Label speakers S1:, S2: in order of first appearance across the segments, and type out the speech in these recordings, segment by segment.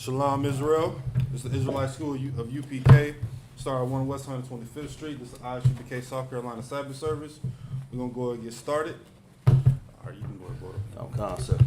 S1: Shalom, Israel. This is the Israelite School of UPK. Start at 1 West 125th Street. This is the Isupk South Carolina Sabbath service. We're going to go ahead and get started. All right, you can go ahead, brother.
S2: No concept.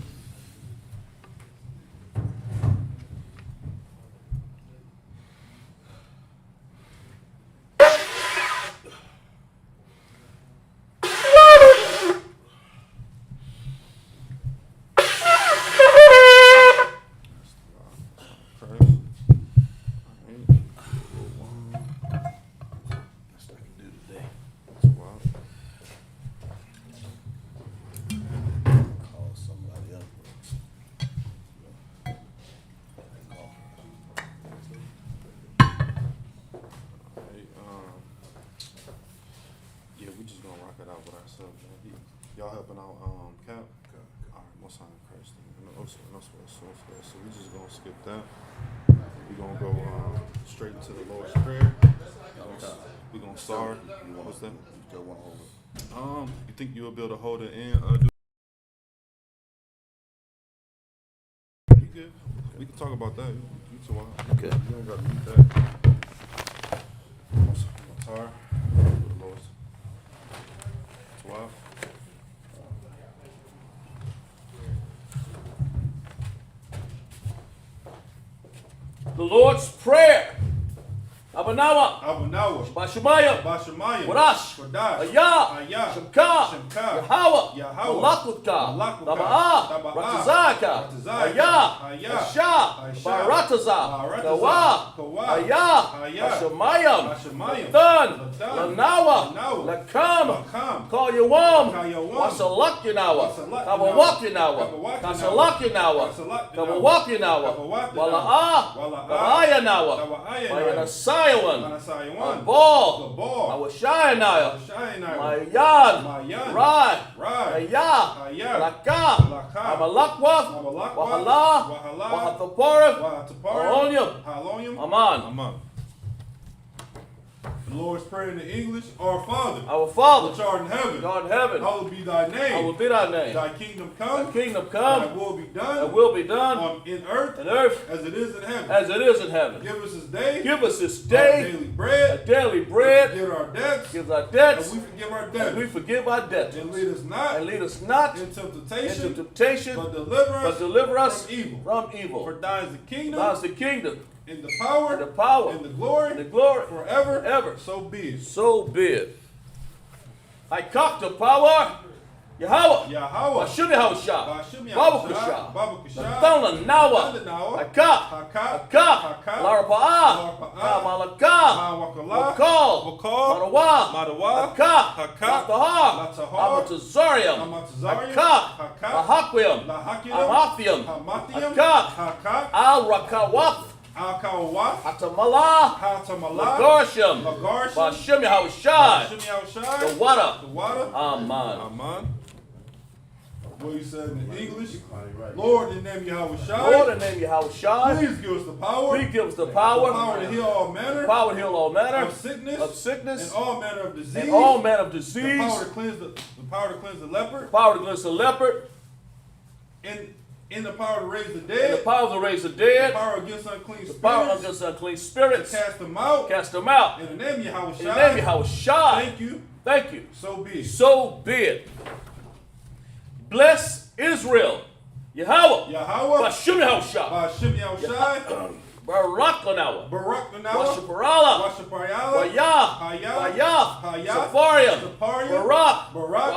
S1: Y'all helping out Cap? All right, most high in Christ. So we just gonna skip that. We gonna go straight into the Lord's Prayer. We gonna start. What's that? You think you'll be able to hold it in? You good? We can talk about that. You too.
S2: Okay.
S1: You don't gotta mute that. Guitar. The Lord's 12.
S2: The Lord's Prayer. Abanawa.
S1: Bashamayim.
S2: Wadash. Ayah. Shemka. Yahweh. Malakutka. Taba'ah. Ratazaka. Ayah. Asha. Barataza. Kawa. Ayah. Bashamayim. Lathan. Lanawa. Lakam. Call Yawam. Wasalak Yanawa. Kabawak Yanawa. Kasalak Yanawa. Kabawak Yanawa. Wala'ah. Kabaya Nawa. Bayanasayawan. Ball. Awashayanawa. Mayan. Rai. Ayah. Laka. Amalakwa. Wahala. Wahathaparif. Halonyam. Aman.
S1: The Lord's Prayer in the English. Our Father.
S2: Our Father.
S1: Which art in heaven.
S2: God in heaven.
S1: Hallowed be thy name.
S2: Hallowed be thy name.
S1: Thy kingdom come.
S2: Thy kingdom come.
S1: Thy will be done.
S2: Thy will be done.
S1: In earth.
S2: In earth.
S1: As it is in heaven.
S2: As it is in heaven.
S1: Give us this day.
S2: Give us this day.
S1: Our daily bread.
S2: Our daily bread.
S1: Forgive our debts.
S2: Give our debts.
S1: And we forgive our debts.
S2: And we forgive our debts.
S1: And lead us not.
S2: And lead us not
S1: into temptation.
S2: But
S1: deliver us
S2: from evil.
S1: For thine is the kingdom.
S2: Thine is the kingdom.
S1: And the power.
S2: And the power.
S1: And the glory.
S2: And the glory.
S1: Forever.
S2: Ever.
S1: So be it.
S2: So be it. I cock the power. Yahweh. Bashim Yahushua. Babakasha. Nathana Nawa. Akak. Larapa'ah. Malakah. Wakal. Madawa. Akak. Latahar. Amatazarium. Akak. Lahakwium. Amathium. Akak. Al-Rakawath. Hatamala. Lagarsham. Bashim Yahushua. The water. Aman.
S1: What he said in English. Lord, in the name of Yahushua.
S2: Lord, in the name of Yahushua.
S1: Please give us the power.
S2: Please give us the power.
S1: The power to heal all manner.
S2: Power to heal all manner.
S1: Of sickness. And all manner of disease.
S2: And all manner of disease.
S1: The power to cleanse the leper.
S2: Power to cleanse the leopard.
S1: In the power to raise the dead.
S2: And the power to raise the dead.
S1: The power against unclean spirits.
S2: The power against unclean spirits.
S1: To cast them out. In the name of Yahushua.
S2: In the name of Yahushua. Thank you.
S1: So be it.
S2: So be it. Bless Israel. Yahweh. Bashim Yahushua. Barak Lanawa. Washaparala. Wayah. Safarium. Barak.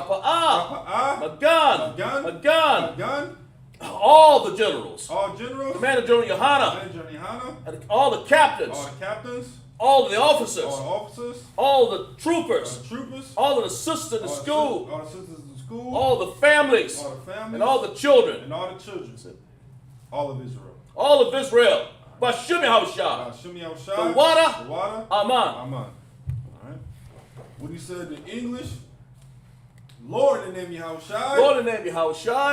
S2: Magan. All the generals. Commander General Yohana. And all the captains. All the officers. All the troopers. All the assistants in school. All the families. And all the children.
S1: All of Israel.
S2: All of Israel. Bashim Yahushua. The water. Aman.
S1: All right. What he said in English. Lord, in the name of Yahushua.
S2: Lord, in the name of Yahushua.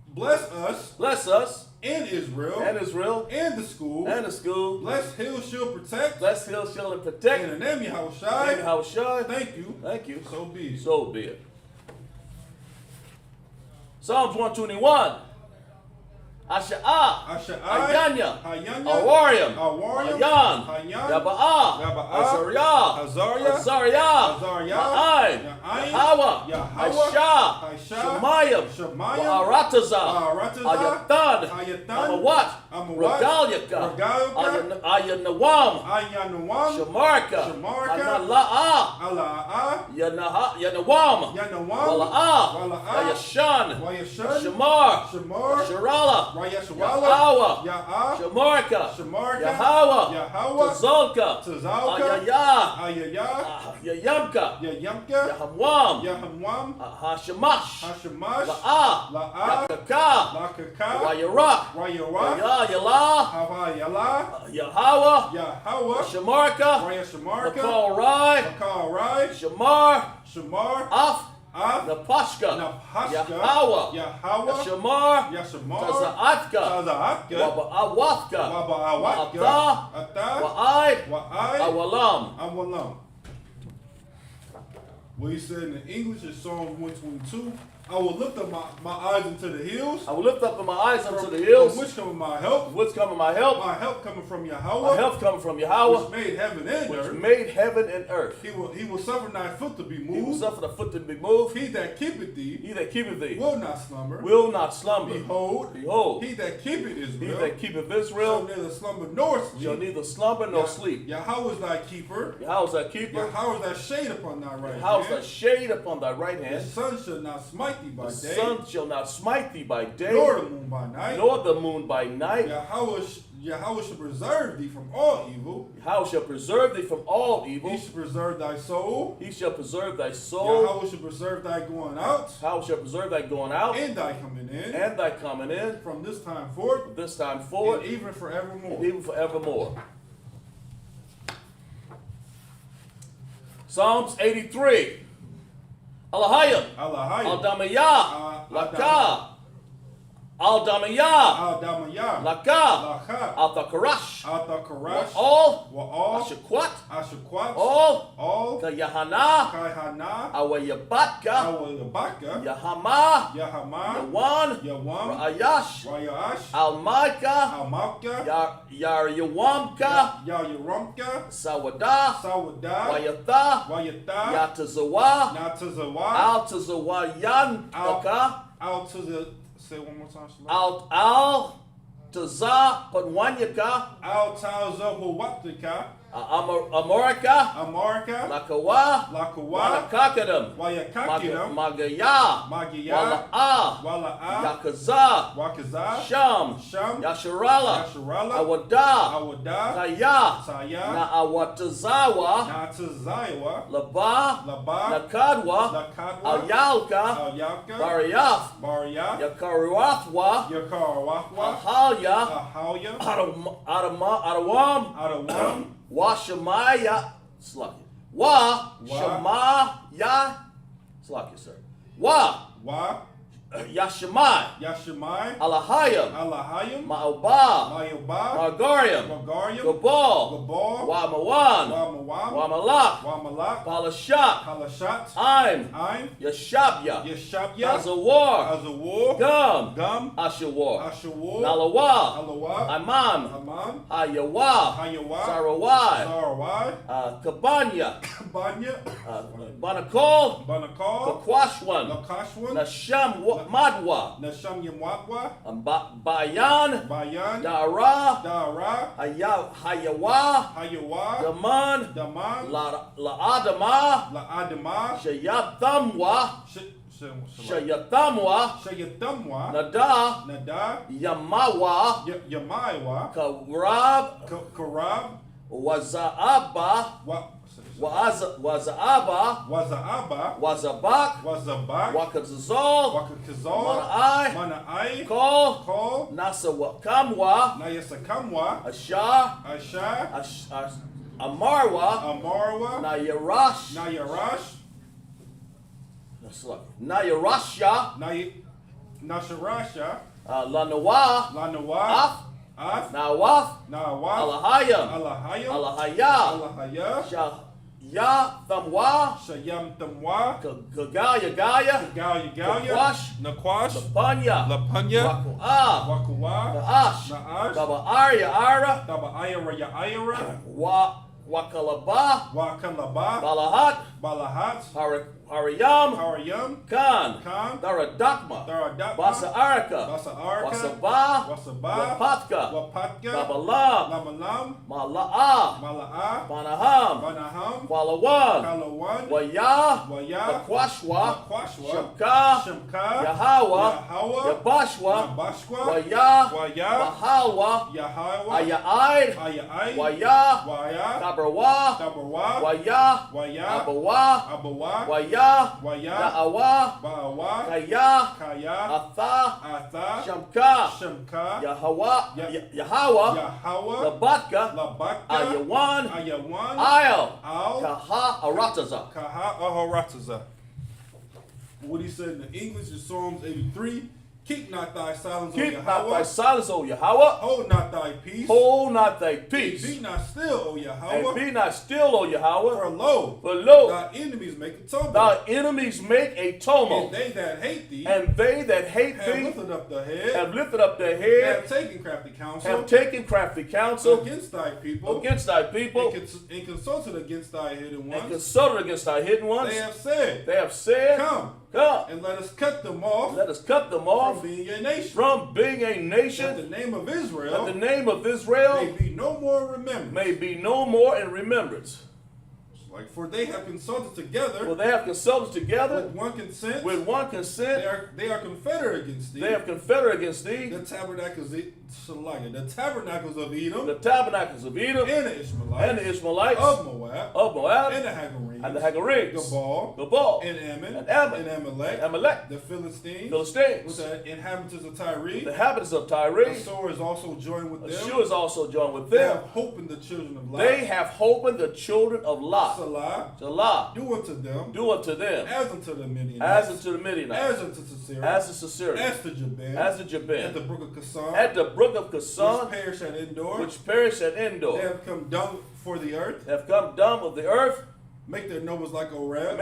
S1: Bless us and Israel and the school. Bless, heal, shield, protect. In the name of Yahushua. Thank you. So be it.
S2: Psalms 121. Asha'ah,
S1: Asha'ai,
S2: Ayanya,
S1: Hayanya,
S2: Awarium,
S1: Awarium,
S2: Hayan,
S1: Hayan,
S2: Yaba'ah,
S1: Yaba'ah,
S2: Azariah,
S1: Azariah,
S2: Azariah,
S1: Azariah,
S2: Ma'ain,
S1: Ya'ain,
S2: Yahweh,
S1: Yahweh,
S2: Aishah,
S1: Aishah,
S2: Shemayim,
S1: Shemayim,
S2: Aratazah,
S1: Aratazah,
S2: Ayatan,
S1: Ayatan,
S2: Amawat,
S1: Amawat,
S2: Regalyaka,
S1: Regalyaka,
S2: Ayanawam,
S1: Ayanuam,
S2: Shamarka,
S1: Shamarka,
S2: Anala'ah,
S1: Ala'ah,
S2: Yanawam,
S1: Yanawam,
S2: Wala'ah,
S1: Wala'ah,
S2: Ayashan,
S1: Wayashan,
S2: Shamar,
S1: Shamar,
S2: Sharala,
S1: Wayashawala,
S2: Yahweh,
S1: Ya'ah,
S2: Shamarka,
S1: Shamarka,
S2: Yahweh,
S1: Yahweh,
S2: Tazalka,
S1: Tazalka,
S2: Ayayah,
S1: Ayayah,
S2: Yayamka,
S1: Yayamka,
S2: Yahamwam,
S1: Yahamwam,
S2: Hashamash,
S1: Hashamash,
S2: La'ah,
S1: La'ah,
S2: Yakaka,
S1: Lakaka,
S2: Wayarak,
S1: Wayarah,
S2: Yalah,
S1: Havayala,
S2: Yahweh,
S1: Yahweh,
S2: Shamarka,
S1: Wayashamarka,
S2: Nakal Rai,
S1: Makal Rai,
S2: Shamar,
S1: Shamar,
S2: Af,
S1: Af,
S2: Napashka,
S1: Napashka,
S2: Yahweh,
S1: Yahweh,
S2: Shamar,
S1: Yashamar,
S2: Tazaatka,
S1: Tazaatka,
S2: Waba'awafka,
S1: Waba'awatka,
S2: Ata,
S1: Ata,
S2: Wa'ai,
S1: Wa'ai,
S2: Awalam.
S1: Awalam. What he said in English is Psalm 122. I will lift up my eyes into the hills.
S2: I will lift up my eyes unto the
S1: From
S2: hills.
S1: which cometh my help?
S2: What's coming my help?
S1: My help coming from
S2: My
S1: Yahweh,
S2: help coming from Yahweh,
S1: which made heaven and
S2: which
S1: earth.
S2: made heaven and earth.
S1: He will suffer thy foot to be
S2: He will
S1: moved.
S2: suffer the foot to be moved.
S1: He that keepeth thee
S2: He that keepeth thee
S1: will not slumber.
S2: will not slumber.
S1: Behold,
S2: Behold,
S1: he that keepeth
S2: he
S1: Israel
S2: that keepeth
S1: shall
S2: Israel
S1: neither slumber nor
S2: shall
S1: sleep.
S2: neither slumber nor sleep.
S1: Yahweh is thy keeper.
S2: Yahweh is thy keeper.
S1: Yahweh is thy shade upon thy right
S2: Yahweh is thy
S1: hand.
S2: shade upon thy right
S1: The
S2: hand.
S1: sun shall not smite thee by
S2: The
S1: day,
S2: sun shall not smite thee by day,
S1: nor the moon by night.
S2: nor the moon by night.
S1: Yahweh shall preserve thee from all evil.
S2: Yahweh shall preserve thee from all evil.
S1: He shall preserve thy soul.
S2: He shall preserve thy soul.
S1: Yahweh shall preserve thy going out
S2: Yahweh shall preserve thy going out
S1: and thy coming in
S2: and thy coming in
S1: from this time forth
S2: from this time
S1: and
S2: forward
S1: even forevermore.
S2: and even forevermore. Psalms 83. Alahayim.
S1: Alahayim.
S2: Al-Damayah. Laka. Al-Damayah.
S1: Al-Damayah.
S2: Laka.
S1: Laka.
S2: Al-Thakarash.
S1: Al-Thakarash.
S2: All.
S1: Wa'al.
S2: Ashakwat.
S1: Ashakwat.
S2: All.
S1: All.
S2: Kayahana.
S1: Kaihana.
S2: Awayabatka.
S1: Awayabaka.
S2: Yahama.
S1: Yahama.
S2: Yawan.
S1: Yawam.
S2: Ra'ayash.
S1: Rayash.
S2: Almaika.
S1: Almaka.
S2: Yaryawamka.
S1: Yayaramka.
S2: Sawada.
S1: Sawada.
S2: Wayatha.
S1: Wayata.
S2: Yatazawa.
S1: Natazawa.
S2: Al-Tazawayan.
S1: Out to the. Say one more time.
S2: Al-Taza. Panwanyaka.
S1: Al Tazawatika.
S2: Amorika.
S1: Amarka.
S2: Lakawa.
S1: Lakawa.
S2: Wanakakadam.
S1: Wayakakidam.
S2: Magaya.
S1: Magiya.
S2: Wala'a.
S1: Wala'a.
S2: Yakaza.
S1: Wakaza.
S2: Sham.
S1: Sham.
S2: Yasharala.
S1: Yasharala.
S2: Awada.
S1: Awada.
S2: Kaya.
S1: Saya.
S2: Naawatazawa.
S1: Natazawa.
S2: Laba.
S1: Laba.
S2: Nakadwa.
S1: Lakadwa.
S2: Alyalka.
S1: Alyaka.
S2: Bariyath.
S1: Baria.
S2: Yakaruathwa.
S1: Yakarawahwa.
S2: Ahalya.
S1: Ahalya.
S2: Adawam.
S1: Adawam.
S2: Washamaya. Slacky. Shamaya. Slacky, sir.
S1: Wa.
S2: Yashamai.
S1: Yashimai.
S2: Alahayim.
S1: Alahayim.
S2: Ma'oba.
S1: Mayuba.
S2: Margarium.
S1: Magarium.
S2: Gabal.
S1: Gabal.
S2: Wamawan.
S1: Wamawam.
S2: Wamalak.
S1: Wamalak.
S2: Palashat.
S1: Halashat.
S2: Aim.
S1: Aim.
S2: Yashabya.
S1: Yeshabya.
S2: Azawar.
S1: Azawar.
S2: Gum.
S1: Gum.
S2: Ashawar.
S1: Ashawar.
S2: Nalawa.
S1: Alawa.
S2: Amam.
S1: Amam.
S2: Hayawa.
S1: Hayawa.
S2: Sarawai.
S1: Sarawai.
S2: Kabanya.
S1: Banya.
S2: Banakol.
S1: Banakal.
S2: Kakwashwan.
S1: Nakashwan.
S2: Nasham Madwa.
S1: Nasham Yamwatwa.
S2: Bayan.
S1: Bayan.
S2: Dara.
S1: Dara.
S2: Hayawa.
S1: Hayawa.
S2: Daman.
S1: Daman.
S2: La'adama.
S1: La'adama.
S2: Shayathamwa. Shayathamwa.
S1: Shayatamwa.
S2: Nada.
S1: Nada.
S2: Yamawa.
S1: Yamaiwa.
S2: Karab.
S1: Karab.
S2: Wazaaba. Wazaaba.
S1: Wazaaba.
S2: Wazabak.
S1: Wazabak.
S2: Wakazazol.
S1: Wakakazal.
S2: Mana'ai.
S1: Mana'ai.
S2: Call. Nasawakamwa.
S1: Nayasakamwa.
S2: Ashar.
S1: Asha.
S2: Amarwa.
S1: Amarwa.
S2: Nayarash.
S1: Nayarash.
S2: Nayarasha.
S1: Nasharasha.
S2: Lanawa.
S1: Lanawa. Af.
S2: Nawaf.
S1: Nawaf.
S2: Alahayam.
S1: Alahayam.
S2: Alahaya.
S1: Alahaya.
S2: Thamwa,
S1: Shayam Thamwa,
S2: Gagaya Gaya,
S1: Nakwash,
S2: Lapanya,
S1: Lapanya,
S2: Waku'a,
S1: Wakuwa,
S2: Naash,
S1: Naash,
S2: Daba Arya Ara,
S1: Daba Ayara,
S2: Wakalaba,
S1: Wakalaba,
S2: Balahat,
S1: Balahat,
S2: Hariyam, Khan, Daradakma, Basa Araka, Wasaba, Wapatka, Babalam, Mala'a, Banaham, Walawan, Waya, Makwashwa, Shemka, Yahawa, Yabashwa, Waya, Mahalwa, Ayaid, Waya, Tabrawa, Waya, Abawa, Waya, Na'awa, Kaya, Atha, Shamka, Yahawa, Labatka, Ayawan, Ayal, Kaha Arataza.
S1: What he said in the English is Psalms 83. Keep not thy silence, O
S2: Keep
S1: Yahweh.
S2: not thy silence, O Yahweh.
S1: Hold not thy peace.
S2: Hold not thy peace.
S1: Be not still, O Yahweh.
S2: And be not still, O Yahweh.
S1: For lo, thy enemies make a tumult.
S2: Thy enemies make a tumult.
S1: And they that hate thee,
S2: and they that hate
S1: have
S2: thee,
S1: lifted up the head,
S2: have lifted up their head,
S1: have taken crafty counsel, against thy people, and consulted against thy hidden ones. They have said, Come, and let us cut them off, from being a nation, that the name of Israel, may be no more in remembrance.
S2: Like,
S1: for they have consulted together.
S2: With
S1: one consent. They are confederate against thee. The tabernacles of Edom. And the Ishmaelites. Of Moab. And the Hagarims. Gabal. And Ammon. And Amalek. The Philistines. With the inhabitants of Tyre. Assur is also joined with them. They have hope in the children of Lot. Salah. Do unto them. As unto the Midianites. As unto Sisera. As to Jabin. At the brook of Kasan. Which perished at Endor. They have come dung for the earth. Make their nobles like a Reb.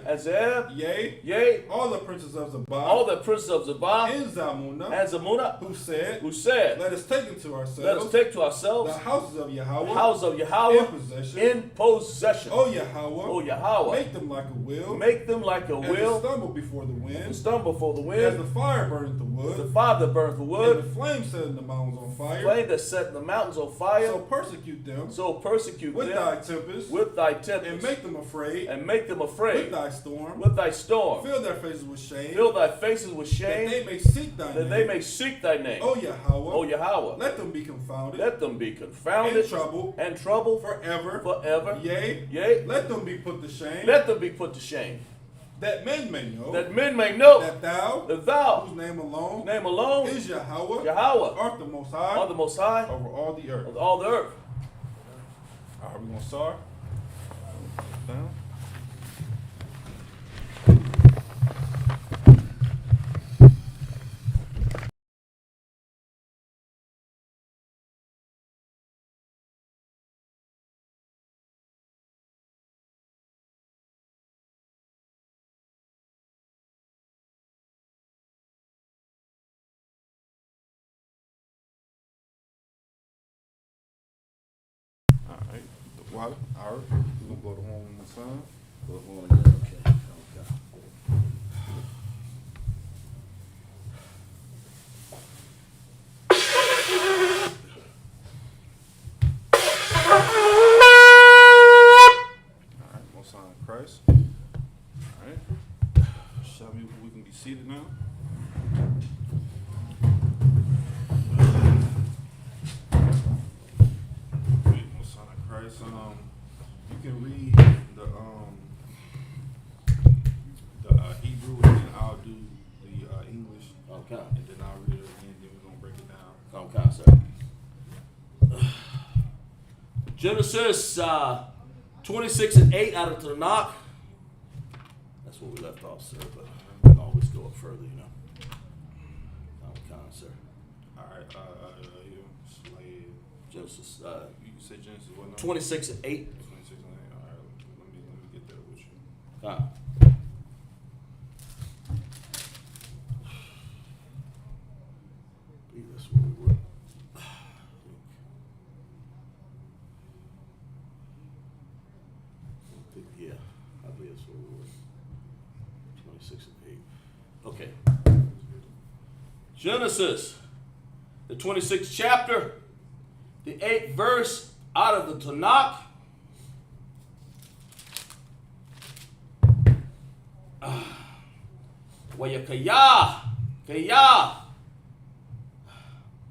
S1: And Zeb. Yea. All the princes of Zabah. And Zamunah. Who said. Let us take unto ourselves. The houses of Yahweh. In possession. O Yahweh. Make them like a wheel. As they stumble before the wind. As the fire burneth the wood. And the flame setting the mountains on fire. So persecute them. With thy tempest. And make them afraid. With thy storm. Fill their faces with shame. That they may seek thy name. O Yahweh. Let them be confounded. And trouble. Forever. Yea. Let them be put to shame. That men may know. That thou. Whose name alone. Is Yahweh. Art the most high. Over all the earth. All right, we're going to start. Down. Water. All right. We're going to blow the horn on the sun. Okay. All right. Most sign of Christ. All right. Shall we can be seated now? You can read the Hebrew, and then I'll do the English. Okay. And then I'll read it again, then we're going to break it down.
S2: Okay, sir. Genesis 26:8 out of Tanakh. That's where we left off, sir, but we can always go up further, you know. Okay, sir.
S1: All right.
S2: Genesis
S1: You say Genesis what number?
S2: 26 and 8.
S1: 26 and 8. All right, let me get that with you.
S2: I believe that's where we were. Yeah, I believe that's where we were. 26 and 8. Okay. Genesis, the 26th chapter, the 8th verse out of the Tanakh. Wayakaya, Kaya,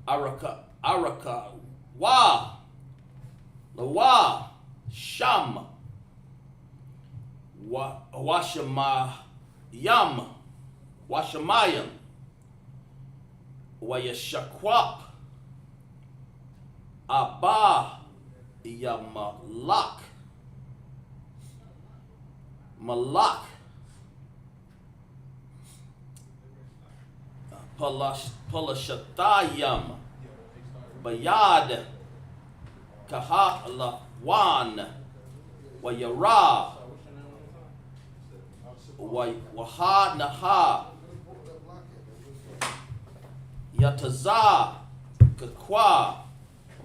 S2: Araka, Wa, Lawa, Sham, Washamayam, Wayashakwap, Abba, Yamalak, Malak, Palashatayam, Bayad, Kahalawan, Wayara, Wahanaha, Yataza, Kakwa,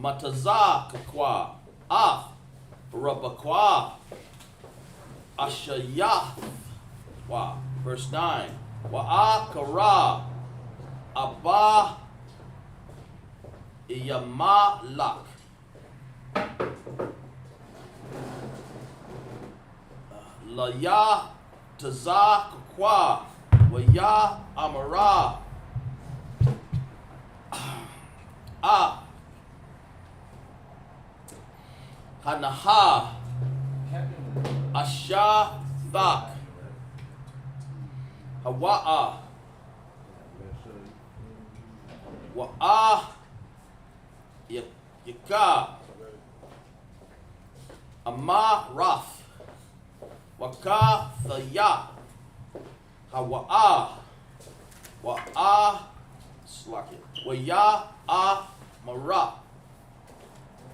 S2: Mataza, Kakwa, Af, Rabakwa, Ashayah, Wa, verse 9, Wa'akara, Abba, Yamalak. La ya taza kwa wa ya amara hanaha asha thak hawa'a wa'a yaka amarath Waka thaya hawa'a wa'a slaki waya a mara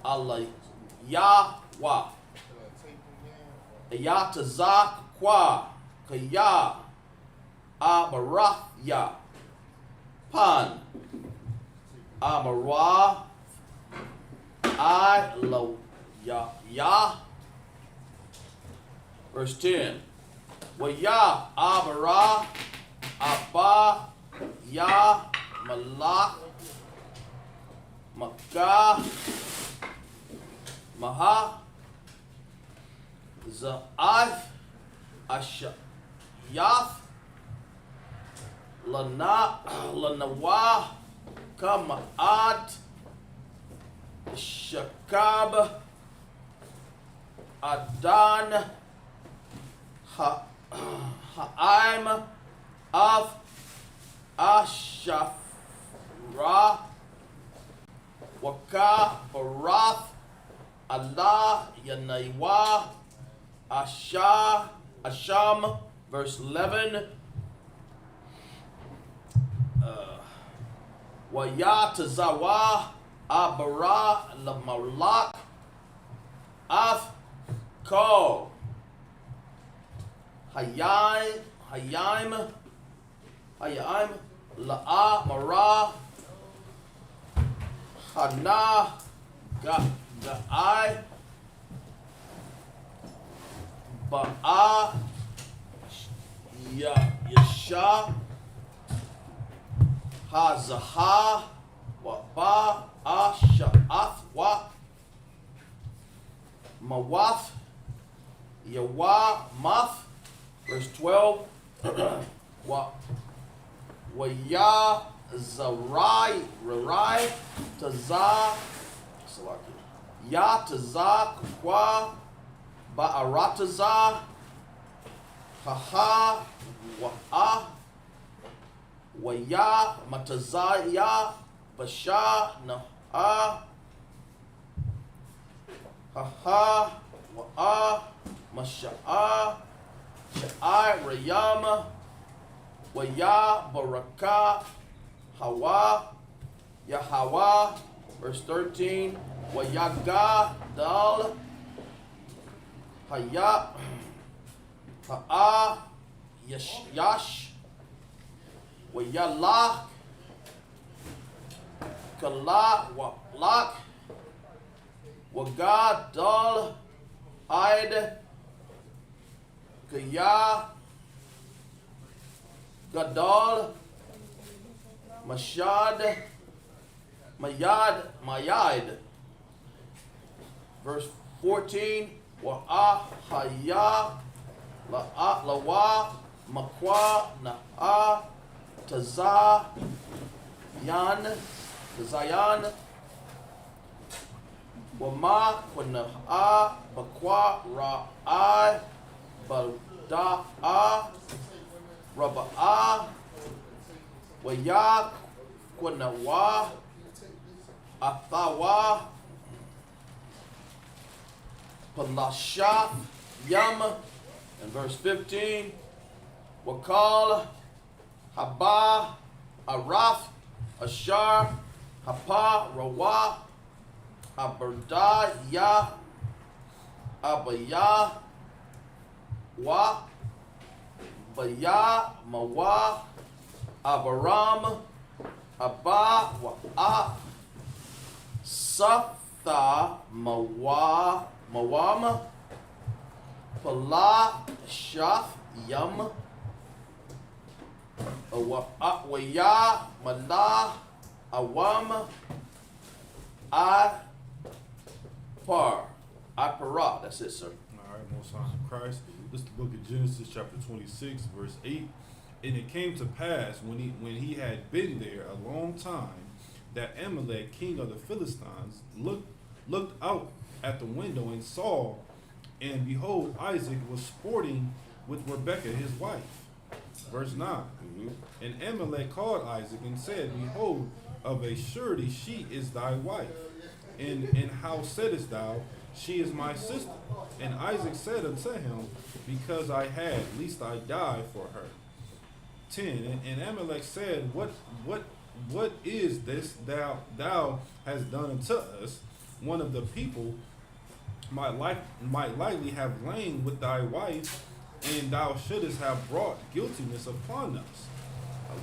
S2: Allah ya wa ya tazak kwa kaya amara ya pan amara I lo ya verse 10. Waya Abara Abba Ya Malak Makkah Maha Za'ath Ashayath Lanawa Kama'at Shakab Adan Ha'im of Ashafra Waka Barath Allah Yanaiwa Asham verse 11 Wayatazawa Abara Lamalak Af Ko Hayim, La'a, Mara, Hana, Ga'ai, Ba'a, Yasha, Hazaha, Waba, Asha'ath, Wa, Mawath, Yawa, Math, verse 12, Waya Zarai Rarai Taza Ya Taza Kwa Ba'arataza Haha Wa'a Waya Matazaya Basha Na'a Haha Wa'a Masha'a Sha'ai Rayama Waya Baraka Hawa Yahawa verse 13
S3: Wayaga dal Haya Ha'a Yash Wayalak Kala Walak Wagad dal Id Kaya Gadal Mashad Mayad. Verse 14. Wa'ahaya Lawa Makwa Na'a Tazayan Wama Kwana'a Bakwa Ra'a Balda'a Raba'a Waya Kwanawa Athawa Palasha Yam. And verse 15. Wakal Haba Araf Ashar Hapa Rawa Aberda Ya Abaya Wa Baya Mawa Abaram Abba Wa Satha Mawam Pala Shaf Yam Waya Mala Awam Apara. That's it, sir.
S1: All right, Most High in Christ. This is the book of Genesis, chapter 26, verse 8. And it came to pass when he had been there a long time, that Amalek, king of the Philistines, looked out at the window and saw, and behold, Isaac was sporting with Rebekah his wife. Verse 9. And Amalek called Isaac and said, Behold, of a surety she is thy wife. And how saidest thou, she is my sister? And Isaac said unto him, Because I had, lest I die for her. 10. And Amalek said, What is this thou hast done unto us? One of the people might likely have lain with thy wife, and thou shouldest have brought guiltiness upon us.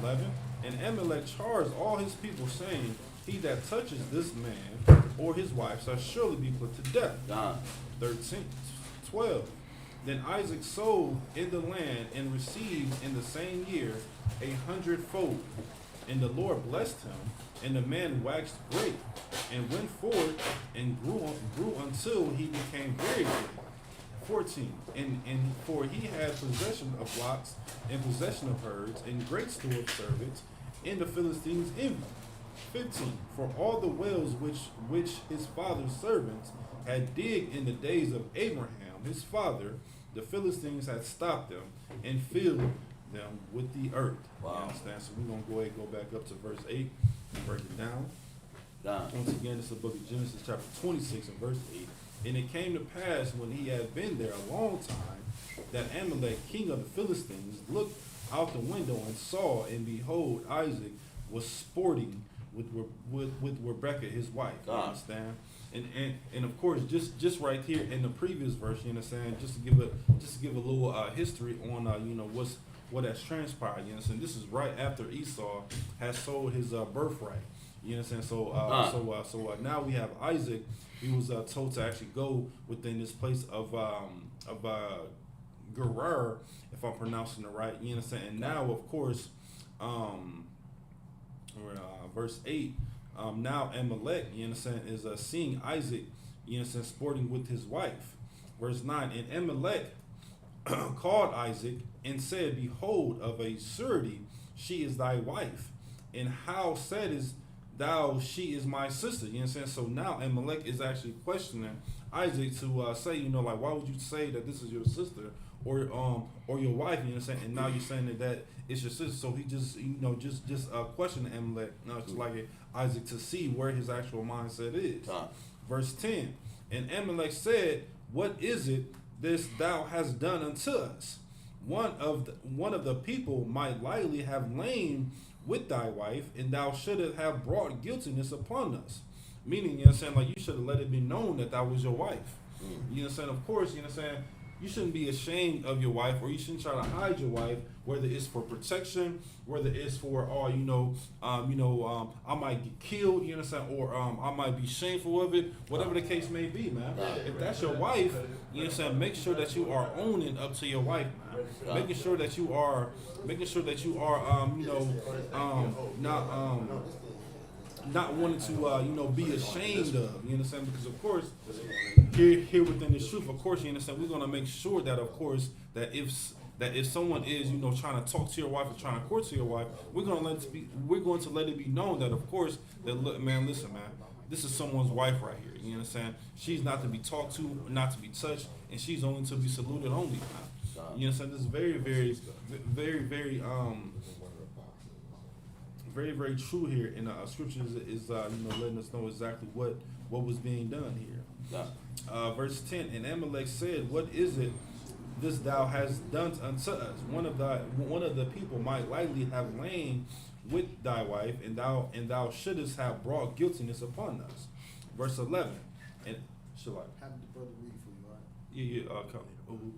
S1: 11. And Amalek charged all his people, saying, He that touches this man or his wife shall surely be put to death. 13. 12. Then Isaac sowed in the land and received in the same year 100-fold. And the Lord blessed him, and the man waxed great, and went forth and grew until he became very great. 14. And for he had possession of flocks, and possession of herds, and great store of servants, and the Philistines envied. 15. For all the wells which his father's servants had digged in the days of Abraham his father, the Philistines had stopped them and filled them with the earth.
S3: Wow.
S1: You understand? So we're going to go ahead and go back up to verse 8 and break it down.
S3: Done.
S1: Once again, this is the book of Genesis, chapter 26 and verse 8. And it came to pass, when he had been there a long time, that Amalek, king of the Philistines, looked out the window and saw, and behold, Isaac was sporting with Rebekah his wife. You understand? And of course, just right here in the previous verse, you understand, just to give a little history on what has transpired. You understand? This is right after Esau has sold his birthright. You understand? So now we have Isaac. He was told to actually go within this place of Gerar, if I'm pronouncing it right. You understand? And now, of course, verse 8. Now Amalek, you understand, is seeing Isaac, you understand, sporting with his wife. Verse 9. And Amalek called Isaac and said, Behold, of a surety she is thy wife. And how saidest thou, she is my sister? You understand? So now Amalek is actually questioning Isaac to say, why would you say that this is your sister or your wife? You understand? And now you're saying that it's your sister. So he just questioning Amalek, just like Isaac, to see where his actual mindset is. Verse 10. And Amalek said, What is it this thou hast done unto us? One of the people might likely have lain with thy wife, and thou shouldest have brought guiltiness upon us. Meaning, you know what I'm saying, like you should have let it be known that that was your wife. You know what I'm saying? Of course, you know what I'm saying, you shouldn't be ashamed of your wife, or you shouldn't try to hide your wife, whether it's for protection, whether it's for, I might get killed, you know what I'm saying, or I might be shameful of it, whatever the case may be, man. If that's your wife, you know what I'm saying, make sure that you are owning up to your wife, man. Making sure that you are, not wanting to, be ashamed of, you know what I'm saying? Because of course, here within this truth, of course, you understand, we're gonna make sure that, of course, that if someone is, trying to talk to your wife or trying to court to your wife, we're going to let it be known that, of course, that look, man, listen, man, this is someone's wife right here. You understand? She's not to be talked to, not to be touched, and she's only to be saluted only, man. You understand? This is very, very, very, very, very, very true here, and scripture is letting us know exactly what was being done here. Verse 10, and Amalek said, "What is it this thou hast done unto us? One of the people might likely have lain with thy wife, and thou shouldest have brought guiltiness upon us." Verse 11, and shall I
S4: have the brother read for you, all right?
S1: Yeah.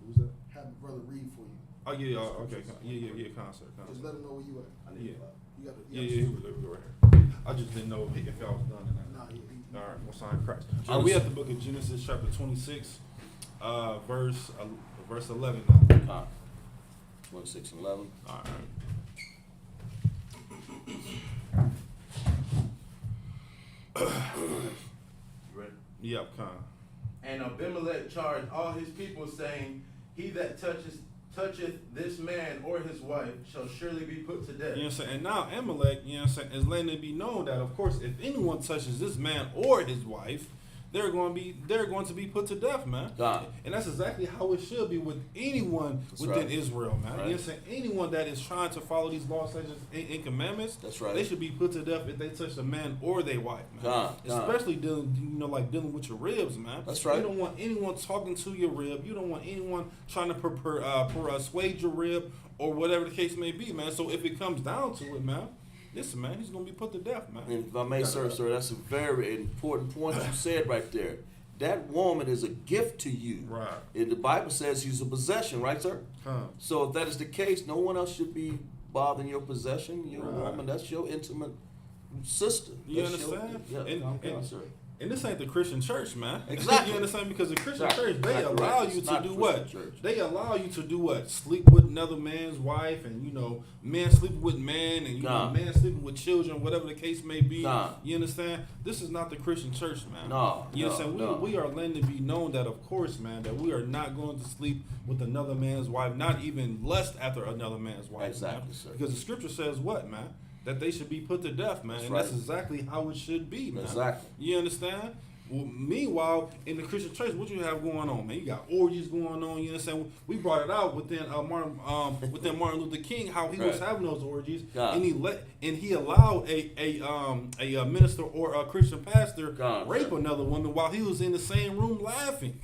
S1: Who's that?
S4: Have the brother read for you.
S1: Oh yeah. Okay. Yeah. Concert.
S4: Just let him know where you at.
S1: Yeah.
S4: You
S1: We're right here. I just didn't know if y'all was done or not.
S4: Nah,
S1: All right, we'll sign Christ. All right, we at the book of Genesis, chapter 26, verse 11 now.
S3: 26 and 11.
S1: All right.
S5: You ready?
S1: Yep, con.
S5: And Abimelech charged all his people, saying, "He that toucheth this man or his wife shall surely be put to death."
S1: You know what I'm saying? And now Amalek, you know what I'm saying, is letting it be known that, of course, if anyone touches this man or his wife, they're going to be put to death, man. And that's exactly how it should be with anyone within Israel, man. You know what I'm saying? Anyone that is trying to follow these laws, statutes, and commandments, they should be put to death if they touch a man or their wife, man. Especially dealing with your ribs, man.
S3: That's right.
S1: You don't want anyone talking to your rib. You don't want anyone trying to persuade your rib or whatever the case may be, man. So if it comes down to it, man, listen, man, he's going to be put to death, man.
S3: And if I may, sir, that's a very important point you said right there. That woman is a gift to you.
S1: Right.
S3: And the Bible says she's a possession, right, sir? So if that is the case, no one else should be bothering your possession. Your woman, that's your intimate sister.
S1: You understand?
S3: Sir.
S1: And this ain't the Christian church, man.
S3: Exactly.
S1: You understand? Because the Christian church, they allow you to do what?
S3: Church.
S1: They allow you to do what? Sleep with another man's wife, and man sleeping with man, and man sleeping with children, whatever the case may be. You understand? This is not the Christian church, man. You understand? We are letting it be known that, of course, man, that we are not going to sleep with another man's wife, not even lust after another man's wife.
S3: Exactly,
S1: man.
S3: sir.
S1: Because the scripture says what, man? That they should be put to death, man. That's exactly how it should be, man.
S3: Exactly.
S1: You understand? Well, meanwhile, in the Christian church, what you have going on, man? You got orgies going on. You understand? We brought it out within Martin Luther King, how he was having those orgies, and he allowed a minister or a Christian pastor rape another woman while he was in the same room laughing.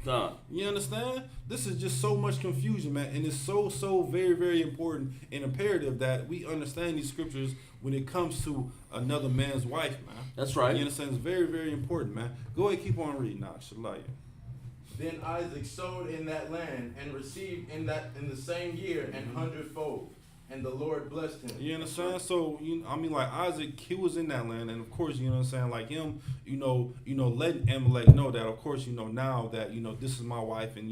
S1: You understand? This is just so much confusion, man, and it's so very, very important and imperative that we understand these scriptures when it comes to another man's wife, man.
S3: That's right.
S1: You understand? It's very, very important, man. Go ahead, keep on reading now. Shalaya.
S5: Then Isaac sowed in that land and received in the same year an hundredfold, and the Lord blessed him.
S1: You understand? So like Isaac, he was in that land, and of course, you know what I'm saying, like him, letting Amalek know that, of course, now that this is my wife, and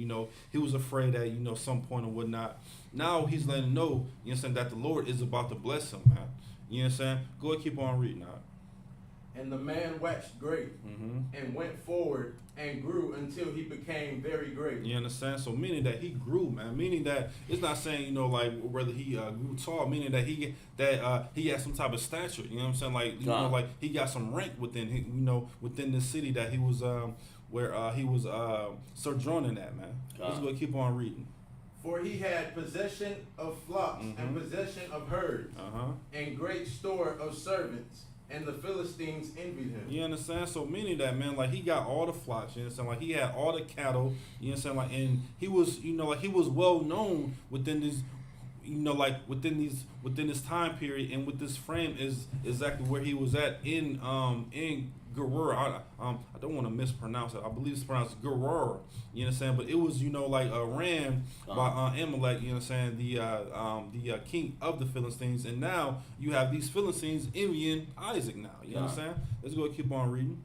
S1: he was afraid that some point or whatnot. Now he's letting him know, you know what I'm saying, that the Lord is about to bless him, man. You know what I'm saying? Go ahead, keep on reading now.
S5: And the man waxed great, and went forward and grew until he became very great.
S1: You understand? So meaning that he grew, man. Meaning that it's not saying like whether he grew tall. Meaning that he had some type of stature. You know what I'm saying? Like like he got some rank within within the city that he was where he was sojourning at, man. Let's go keep on reading.
S5: For he had possession of flocks and possession of herds and great store of servants. And the Philistines envied him.
S1: You understand? So meaning that, man, like he got all the flocks, you understand? Like he had all the cattle, you understand? Like, and he was, like he was well known within this, like within this time period and with this frame is exactly where he was at in Gerar. I don't want to mispronounce it. I believe it's pronounced Gerar. You know what I'm saying? But it was like ran by Amalek. You know what I'm saying? The king of the Philistines, and now you have these Philistines envying Isaac. Now you know what I'm saying? Let's go keep on reading.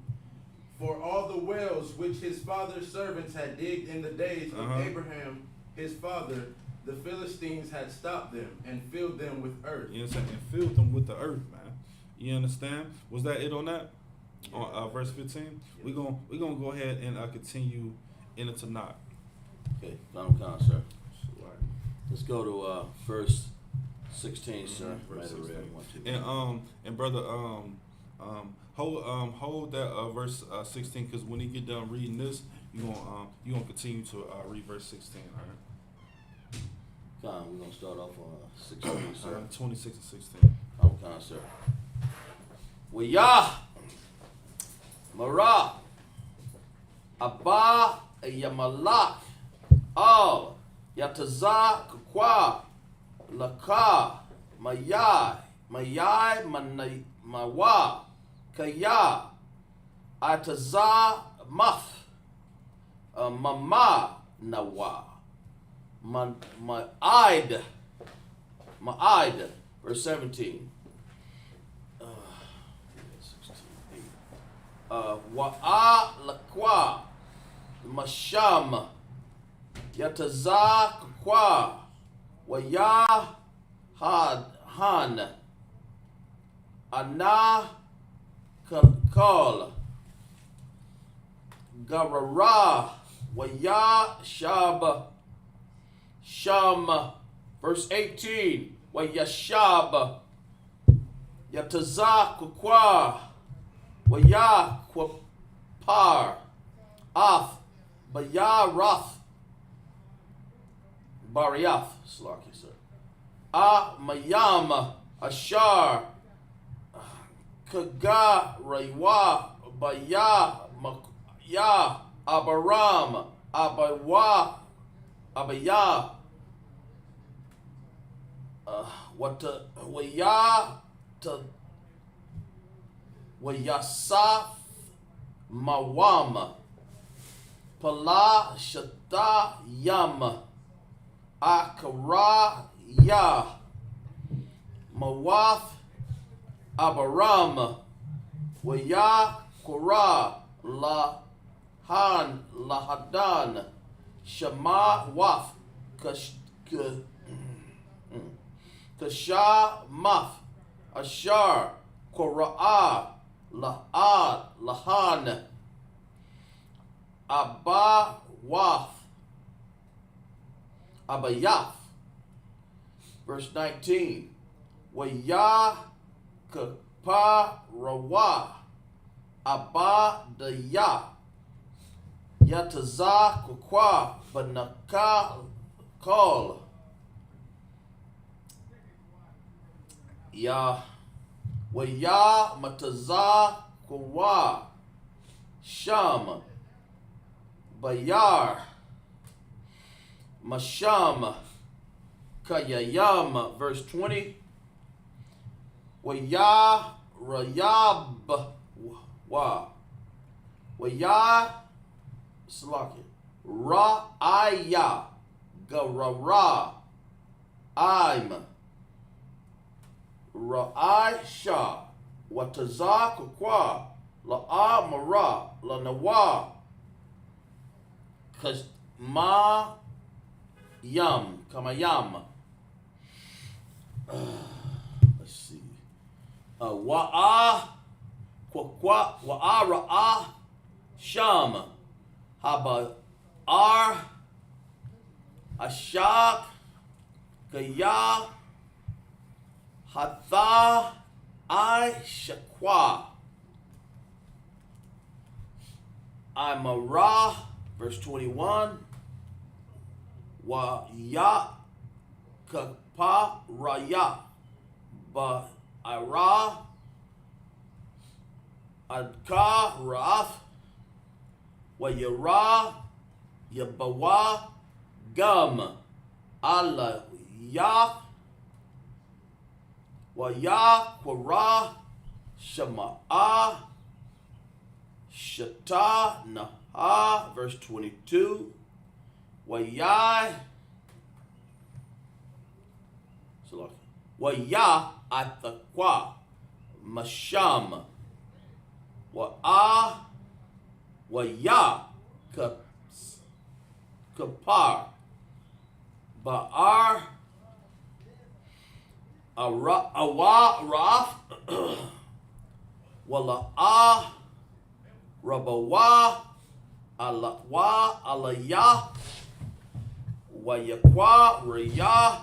S5: For all the wells which his father's servants had digged in the days of Abraham his father, the Philistines had stopped them and filled them with earth.
S1: You know what I'm saying? And filled them with the earth, man. You understand? Was that it on that? Yeah. On verse 15? Yeah. We're gonna go ahead and continue in the Tanakh.
S3: Okay, I'm sir. Let's go to verse 16, sir.
S1: Verse 16. And brother, hold that verse 16, because when you get done reading this, you gonna continue to read verse 16. All right.
S3: We're gonna start off on 16, sir.
S1: 26 and 16.
S3: Sir. Wiyah Mara Abba Yamalak Al Yataza Kukwa Laka Mayai Mawa Kaya Ataza Maf Mama Nawa Ma'id, verse 17. 16. Wa'a lakwa masham yataza kwa waya han ana kal garara waya shab Sham, verse 18. Wa yashab yataza kukwa wa ya kwapar af bayarath bariath slarky sir mayam ashar kaga raywa baya ya abaram abawa abaya wayasaf mawam pala shata yam akara ya mawath abaram waya kora lahadan shama waf Kasha Maf Ashar Kora'ah La'ad Lahan Abba Waf Abayaf. Verse 19. Waya Kapa Rawa Abba Daya Yataza Kukwa Banaka Kal Ya Waya Mataza Kwa Sham Bayar Masham Kayayam. Verse 20. Waya Rayab Wa Waya Slaki Ra'aya Garara I'm Ra'aisha Watazak Kwa La Mara La Nawa Kama Yam Kamayam. Let's see. Wa'a Ra'a Sham Haba Ar Ashak Gaya Hatha I Shakwa Imara. Verse 21. Wa Ya Kapa Raya Ba Ira Adka Raf Wa Yara Yabawa Gum Allah Ya Waya Quara Shama'a Shata Naha, verse 22. Wayai Waya Athaqua Masham Wa'a Waya Kapar Ba'ar Awa Raf Wala'a Rabawa Alawa Alaya Wayakwa Raya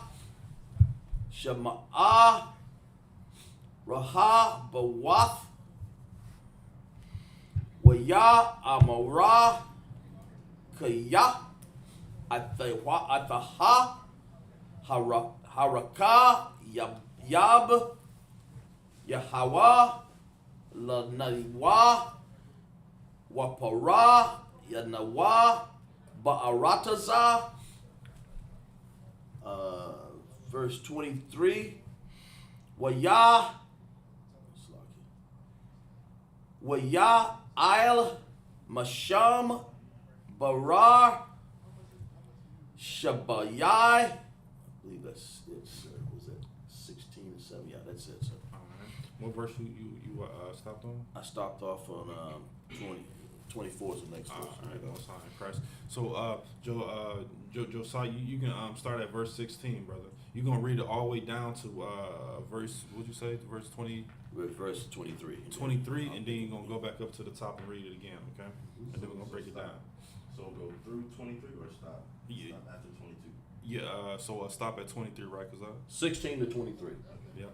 S3: Shama'a Raha Bawath Waya Amara Kaya Ataha Haraka Yab Yahawa Lanaiwa Wapara Yanawa Ba'arataza. Verse 23. Waya Il Masham Barar Shabayai. I believe that's it, sir. Was that 16 and 7? Yeah, that's it, sir.
S1: All right. What verse you stopped on?
S3: I stopped off on 24 is the next verse.
S1: All right, Most High in Christ. So, Josiah, you can start at verse 16, brother. You're gonna read it all the way down to verse. What'd you say? Verse 20.
S3: Verse 23.
S1: 23, and then you're gonna go back up to the top and read it again, okay? And then we're gonna break it down.
S5: So go through 23 or stop?
S1: Yeah.
S5: Stop after 22.
S1: Yeah. So stop at 23, right? Cause
S3: 16 to 23.
S1: yeah.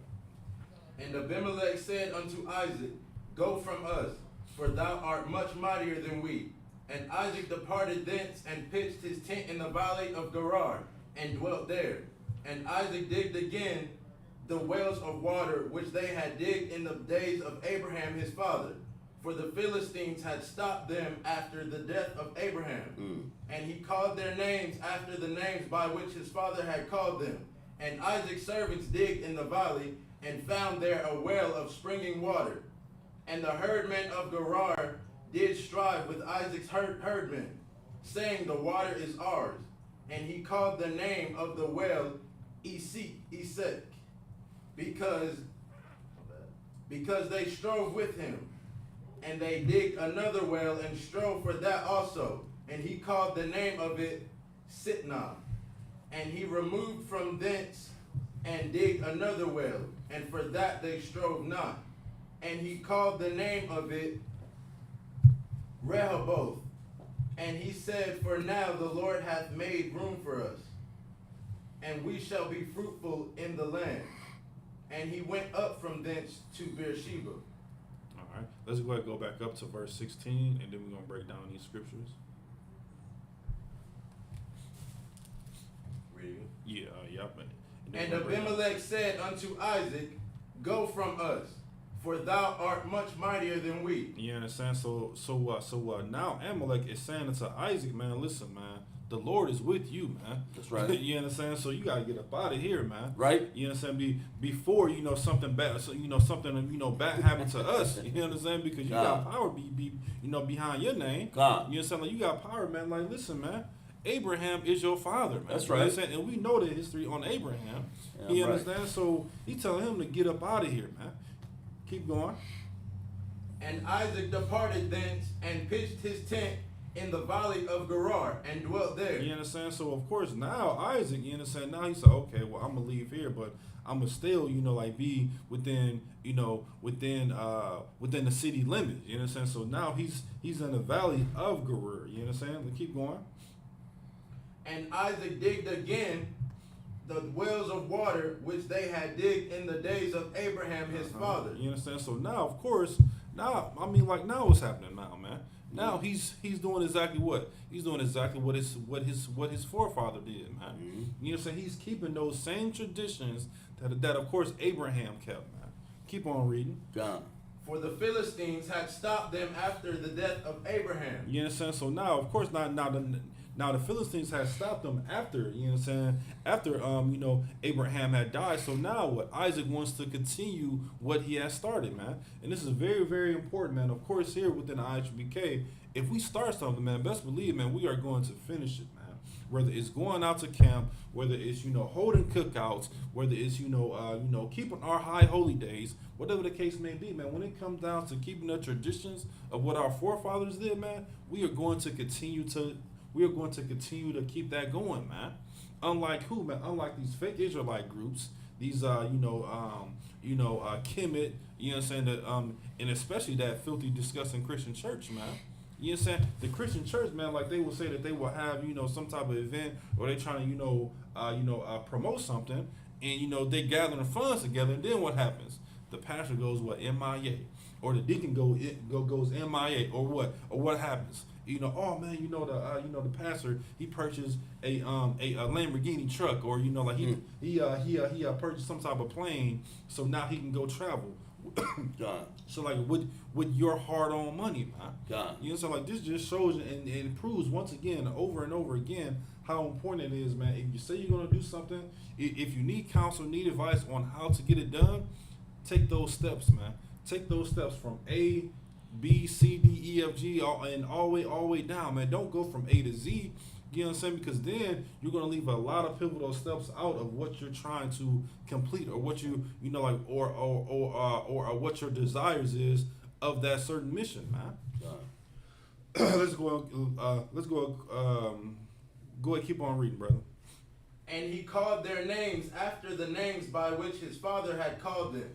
S5: And Abimelech said unto Isaac, Go from us, for thou art much mightier than we. And Isaac departed thence and pitched his tent in the valley of Gerar, and dwelt there. And Isaac digged again the wells of water which they had digged in the days of Abraham his father. For the Philistines had stopped them after the death of Abraham. And he called their names after the names by which his father had called them. And Isaac's servants digged in the valley, and found there a well of springing water. And the herdmen of Gerar did strive with Isaac's herdmen, saying, The water is ours. And he called the name of the well Isupk, because they strove with him. And they digged another well and strove for that also. And he called the name of it Sitnah. And he removed from thence and digged another well, and for that they strove not. And he called the name of it Rehoboth. And he said, For now the Lord hath made room for us, and we shall be fruitful in the land. And he went up from thence to Beersheba.
S1: All right. Let's go ahead and go back up to verse 16, and then we're gonna break down these scriptures.
S5: Reading.
S1: Yeah. Yep.
S5: And Abimelech said unto Isaac, Go from us, for thou art much mightier than we.
S1: You understand? So now Amalek is saying to Isaac, man, listen, man, the Lord is with you, man.
S3: That's right.
S1: You understand? So you gotta get up out of here, man.
S3: Right.
S1: You understand? Before something bad, something bad happened to us. You understand? Because you got power, behind your name.
S3: God.
S1: You understand? Like you got power, man. Like listen, man. Abraham is your father, man.
S3: That's
S1: You
S3: right.
S1: understand? And we know the history on Abraham.
S3: Yeah,
S1: You
S3: right.
S1: understand? So he telling him to get up out of here, man. Keep going.
S5: And Isaac departed thence and pitched his tent in the valley of Gerar and dwelt there.
S1: You understand? So of course now Isaac, you understand? Now he said, okay, well I'm gonna leave here, but I'm gonna still, be within the city limits. You understand? So now he's in the valley of Gerar. You understand? Let's keep going.
S5: And Isaac digged again the wells of water which they had digged in the days of Abraham his father.
S1: You understand? So now, of course, now what's happening now, man? Now he's doing exactly what? He's doing exactly what his forefather did, man.
S3: Mm-hmm.
S1: You know what I'm saying? He's keeping those same traditions that of course Abraham kept, man. Keep on reading.
S3: God.
S5: For the Philistines had stopped them after the death of Abraham.
S1: You understand? So now, of course, now Now the Philistines had stopped them after, you know what I'm saying, after you know, Abraham had died. So now what? Isaac wants to continue what he has started, man. And this is very, very important, man. Of course, here within the ISUBK, if we start something, man, best believe, man, we are going to finish it, man. Whether it's going out to camp, whether it's, you know, holding cookouts, whether it's, you know, keeping our high holy days, whatever the case may be, man. When it comes down to keeping the traditions of what our forefathers did, man, we are going to continue to keep that going, man. Unlike who, man? Unlike these fake Israelite groups, these Kemet, you know what I'm saying, that and especially that filthy, disgusting Christian church, man. You know what I'm saying? The Christian church, man, like they will say that they will have, you know, some type of event, or they trying to, promote something, and, you know, they gathering funds together, and then what happens? The pastor goes, what, MIA, or the deacon goes MIA, or what? Or what happens? You know, oh man, the pastor, he purchased a Lamborghini truck, or, you know, like he purchased some type of plane, so now he can go travel.
S3: God.
S1: So like with your hard-earned money, man.
S3: God.
S1: You know, so like this just shows and proves once again, over and over again, how important it is, man. If you say you're gonna do something, if you need counsel, need advice on how to get it done, take those steps, man. Take those steps from A, B, C, D, E, F, G, and all the way down, man. Don't go from A to Z. You know what I'm saying? Because then you're gonna leave a lot of pivotal steps out of what you're trying to complete, or what or what your desires is of that certain mission, man. Let's go. Go ahead, keep on reading, brother.
S5: And he called their names after the names by which his father had called them.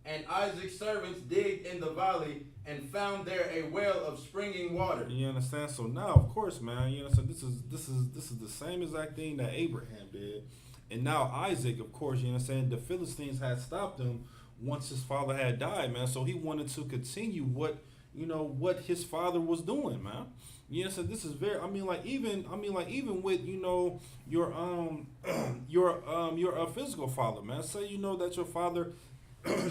S5: And Isaac's servants digged in the valley and found there a well of springing water.
S1: You understand? So now, of course, man, you understand, this is the same exact thing that Abraham did. And now Isaac, of course, you understand, the Philistines had stopped him once his father had died, man. So he wanted to continue what his father was doing, man. You know, so this is very, even with, you know, your physical father, man. Say, you know, that your father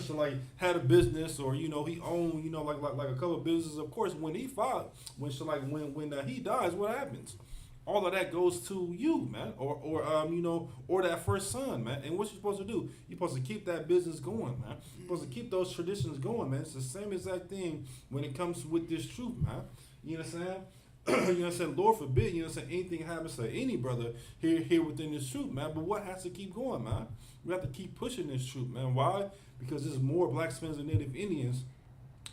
S1: so like had a business, or, you know, he owned, you know, like a couple of businesses. Of course, when he he dies, what happens? All of that goes to you, man, or that first son, man. And what you're supposed to do? You're supposed to keep that business going, man. You're supposed to keep those traditions going, man. It's the same exact thing when it comes with this truth, man. You know what I'm saying? You know what I'm saying? Lord forbid, you know what I'm saying, anything happens to any brother here within this truth, man. But what has to keep going, man? We have to keep pushing this truth, man. Why? Because there's more Black Spanish and Native Indians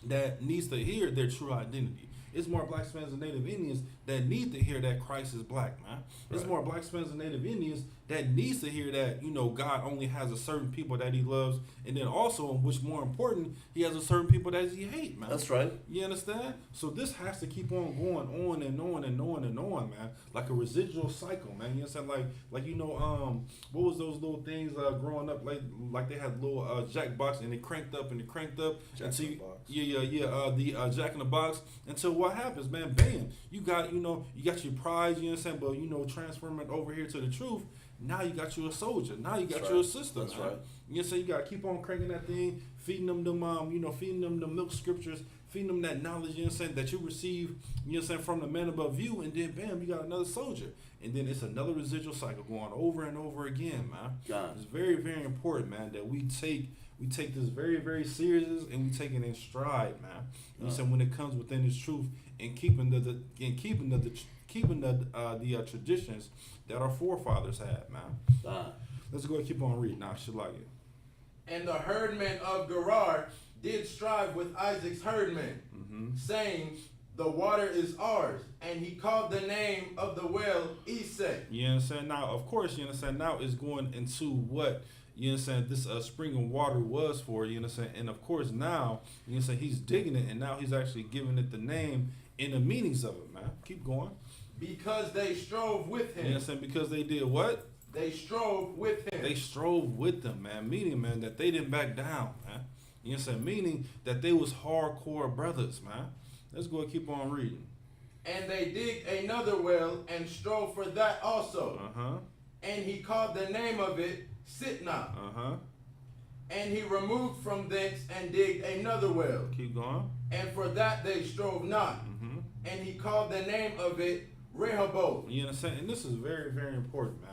S1: that needs to hear their true identity. It's more Black Spanish and Native Indians that need to hear that Christ is black, man. It's
S3: Right.
S1: more Black Spanish and Native Indians that needs to hear that, you know, God only has a certain people that he loves, and then also, which more important, he has a certain people that he hates, man.
S3: That's right.
S1: You understand? So this has to keep on going on and on and on and on, man. Like a residual cycle, man. You understand? Like you know, what was those little things growing up? Like they had little jack box, and it cranked up and it cranked up
S3: Jack in the box.
S1: the Jack in the Box, until what happens, man? Bam! You got your prize. You understand? But, you know, transferring it over here to the truth. Now you got you a soldier. Now you got
S3: That's
S1: you a
S3: right.
S1: sister.
S3: That's
S1: man.
S3: right.
S1: You know, so you gotta keep on cranking that thing, feeding them the milk scriptures, feeding them that knowledge, you know what I'm saying, that you receive, you know what I'm saying, from the man above you, and then bam, you got another soldier. And then it's another residual cycle going over and over again, man.
S3: God.
S1: It's very, very important, man, that we take this very, very serious, and we take it in stride, man. You know what I'm saying, when it comes within this truth, and keeping the traditions that our forefathers had, man.
S3: God.
S1: Let's go and keep on reading. Now, shit like it.
S5: And the herdmen of Gerar did strive with Isaac's herdmen, saying, the water is ours. And he called the name of the well Isupk.
S1: You know what I'm saying? Now, of course, you know what I'm saying, now it's going into what, you know what I'm saying, this spring of water was for, you know what I'm saying? And of course now, you know what I'm saying, he's digging it, and now he's actually giving it the name and the meanings of it, man. Keep going.
S5: Because they strove with him.
S1: You know what I'm saying? Because they did what?
S5: They strove with him.
S1: They strove with them, man. Meaning, man, that they didn't back down, man. You know what I'm saying? Meaning that they was hardcore brothers, man. Let's go and keep on reading.
S5: And they digged another well and strove for that also. And he called the name of it Sitnah. And he removed from thence and digged another well.
S1: Keep going.
S5: And for that they strove not. And he called the name of it Rehoboth.
S1: You understand? And this is very, very important, man.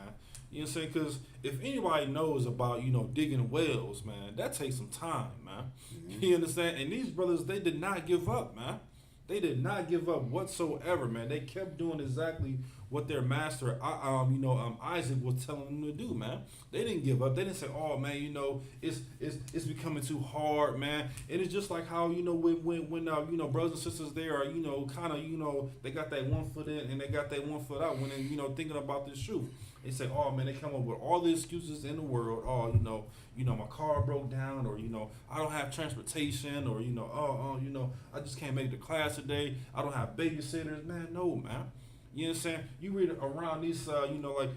S1: You know what I'm saying? Because if anybody knows about, digging wells, man, that takes some time, man. Mm-hmm. You understand? And these brothers, they did not give up, man. They did not give up whatsoever, man. They kept doing exactly what their master, Isaac was telling them to do, man. They didn't give up. They didn't say, "Oh, man, it's becoming too hard, man." And it's just like how when brothers and sisters there are kind of they got that 1 foot in and they got that 1 foot out when they thinking about this truth. They say, "Oh, man," they come up with all the excuses in the world. Oh, my car broke down, or I don't have transportation, or I just can't make the class today. I don't have babysitters, man. No, man. You know what I'm saying? You read around these,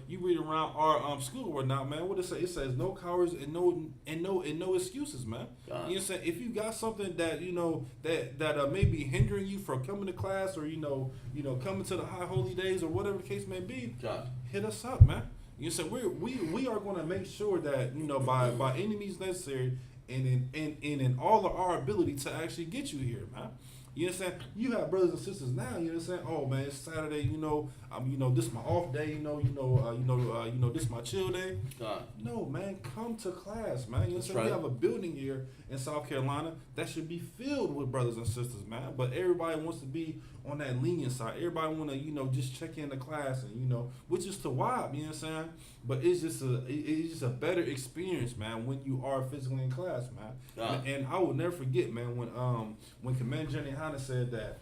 S1: you read around our school or not, man. What it say? It says no cowards and no excuses, man. You know what I'm saying? If you got something that that may be hindering you from coming to class, or coming to the high holy days, or whatever the case may be, hit us up, man. You know what I'm saying? We are going to make sure that by any means necessary, and in all of our ability to actually get you here, man. You know what I'm saying? You have brothers and sisters now, you know what I'm saying? Oh man, it's Saturday, this is my off day, this is my chill day. No, man, come to class, man. You know what I'm saying?
S3: Right.
S1: We have a building here in South Carolina that should be filled with brothers and sisters, man. But everybody wants to be on that lenient side. Everybody want to, just check in the class and, which is to wild, you know what I'm saying? But it's just a better experience, man, when you are physically in class, man. And I will never forget, man, when Commander Jenny Hanna said that,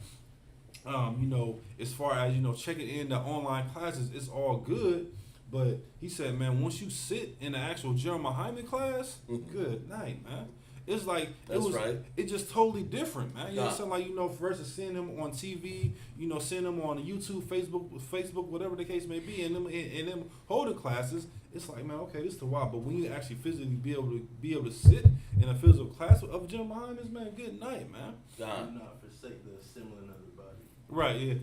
S1: as far as, checking in the online classes, it's all good. But he said, man, once you sit in the actual Jeremiah Hyman class, good night, man. It's like it's just totally different, man. You know what I'm saying? Like, versus seeing them on TV, seeing them on YouTube, Facebook, whatever the case may be, and them holding classes, it's like, man, okay, this is the wild. But when you actually physically be able to sit in a physical class of Jeremiah, man, good night, man.
S5: Do not forsake the assembling of the body.
S1: Right, yeah.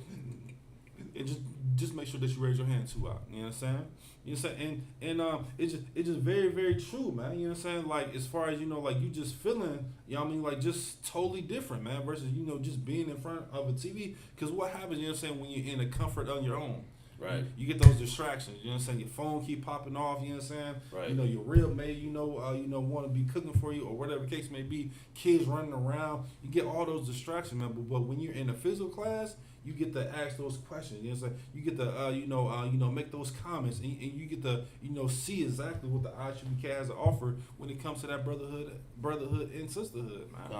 S1: And just make sure that you raise your hand too out. You know what I'm saying? You know what I'm saying? And it's just very, very true, man. You know what I'm saying? Like, as far as, like, you just feeling, like, just totally different, man, versus, just being in front of a TV. Because what happens, you know what I'm saying, when you're in the comfort of your own?
S3: Right.
S1: You get those distractions, you know what I'm saying? Your phone keep popping off, you know what I'm saying?
S3: Right.
S1: Your rib may, want to be cooking for you, or whatever the case may be, kids running around. You get all those distractions, man. But when you're in a physical class, you get to ask those questions. You know what I'm saying? You get to, make those comments, and you get to, see exactly what the ISUBK has to offer when it comes to that brotherhood and sisterhood, man.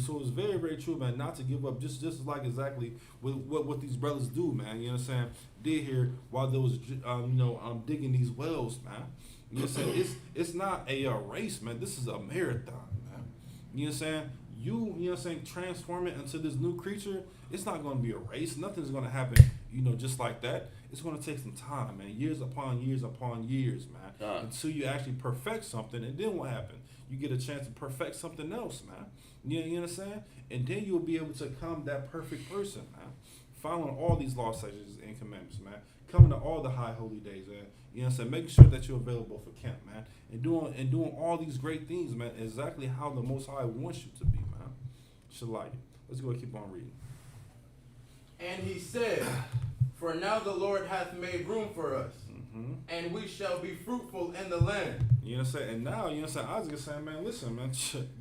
S1: So it's very, very true, man, not to give up, just like exactly what these brothers do, man. You know what I'm saying? Did here while they was, digging these wells, man. You know what I'm saying? It's not a race, man. This is a marathon, man. You know what I'm saying? You know what I'm saying, transform it into this new creature. It's not going to be a race. Nothing's going to happen, just like that. It's going to take some time, man. Years upon years upon years, man. Until you actually perfect something. And then what happens? You get a chance to perfect something else, man. You know what I'm saying? And then you'll be able to become that perfect person, man. Following all these law, statutes, and commandments, man. Coming to all the high holy days, man. You know what I'm saying? Making sure that you're available for camp, man. And doing all these great things, man. Exactly how the Most High wants you to be, man. Shalai. Let's go and keep on reading.
S5: And he said, for now the Lord hath made room for us, and we shall be fruitful in the land.
S1: You know what I'm saying? And now, you know what I'm saying? Isaac is saying, man, listen, man,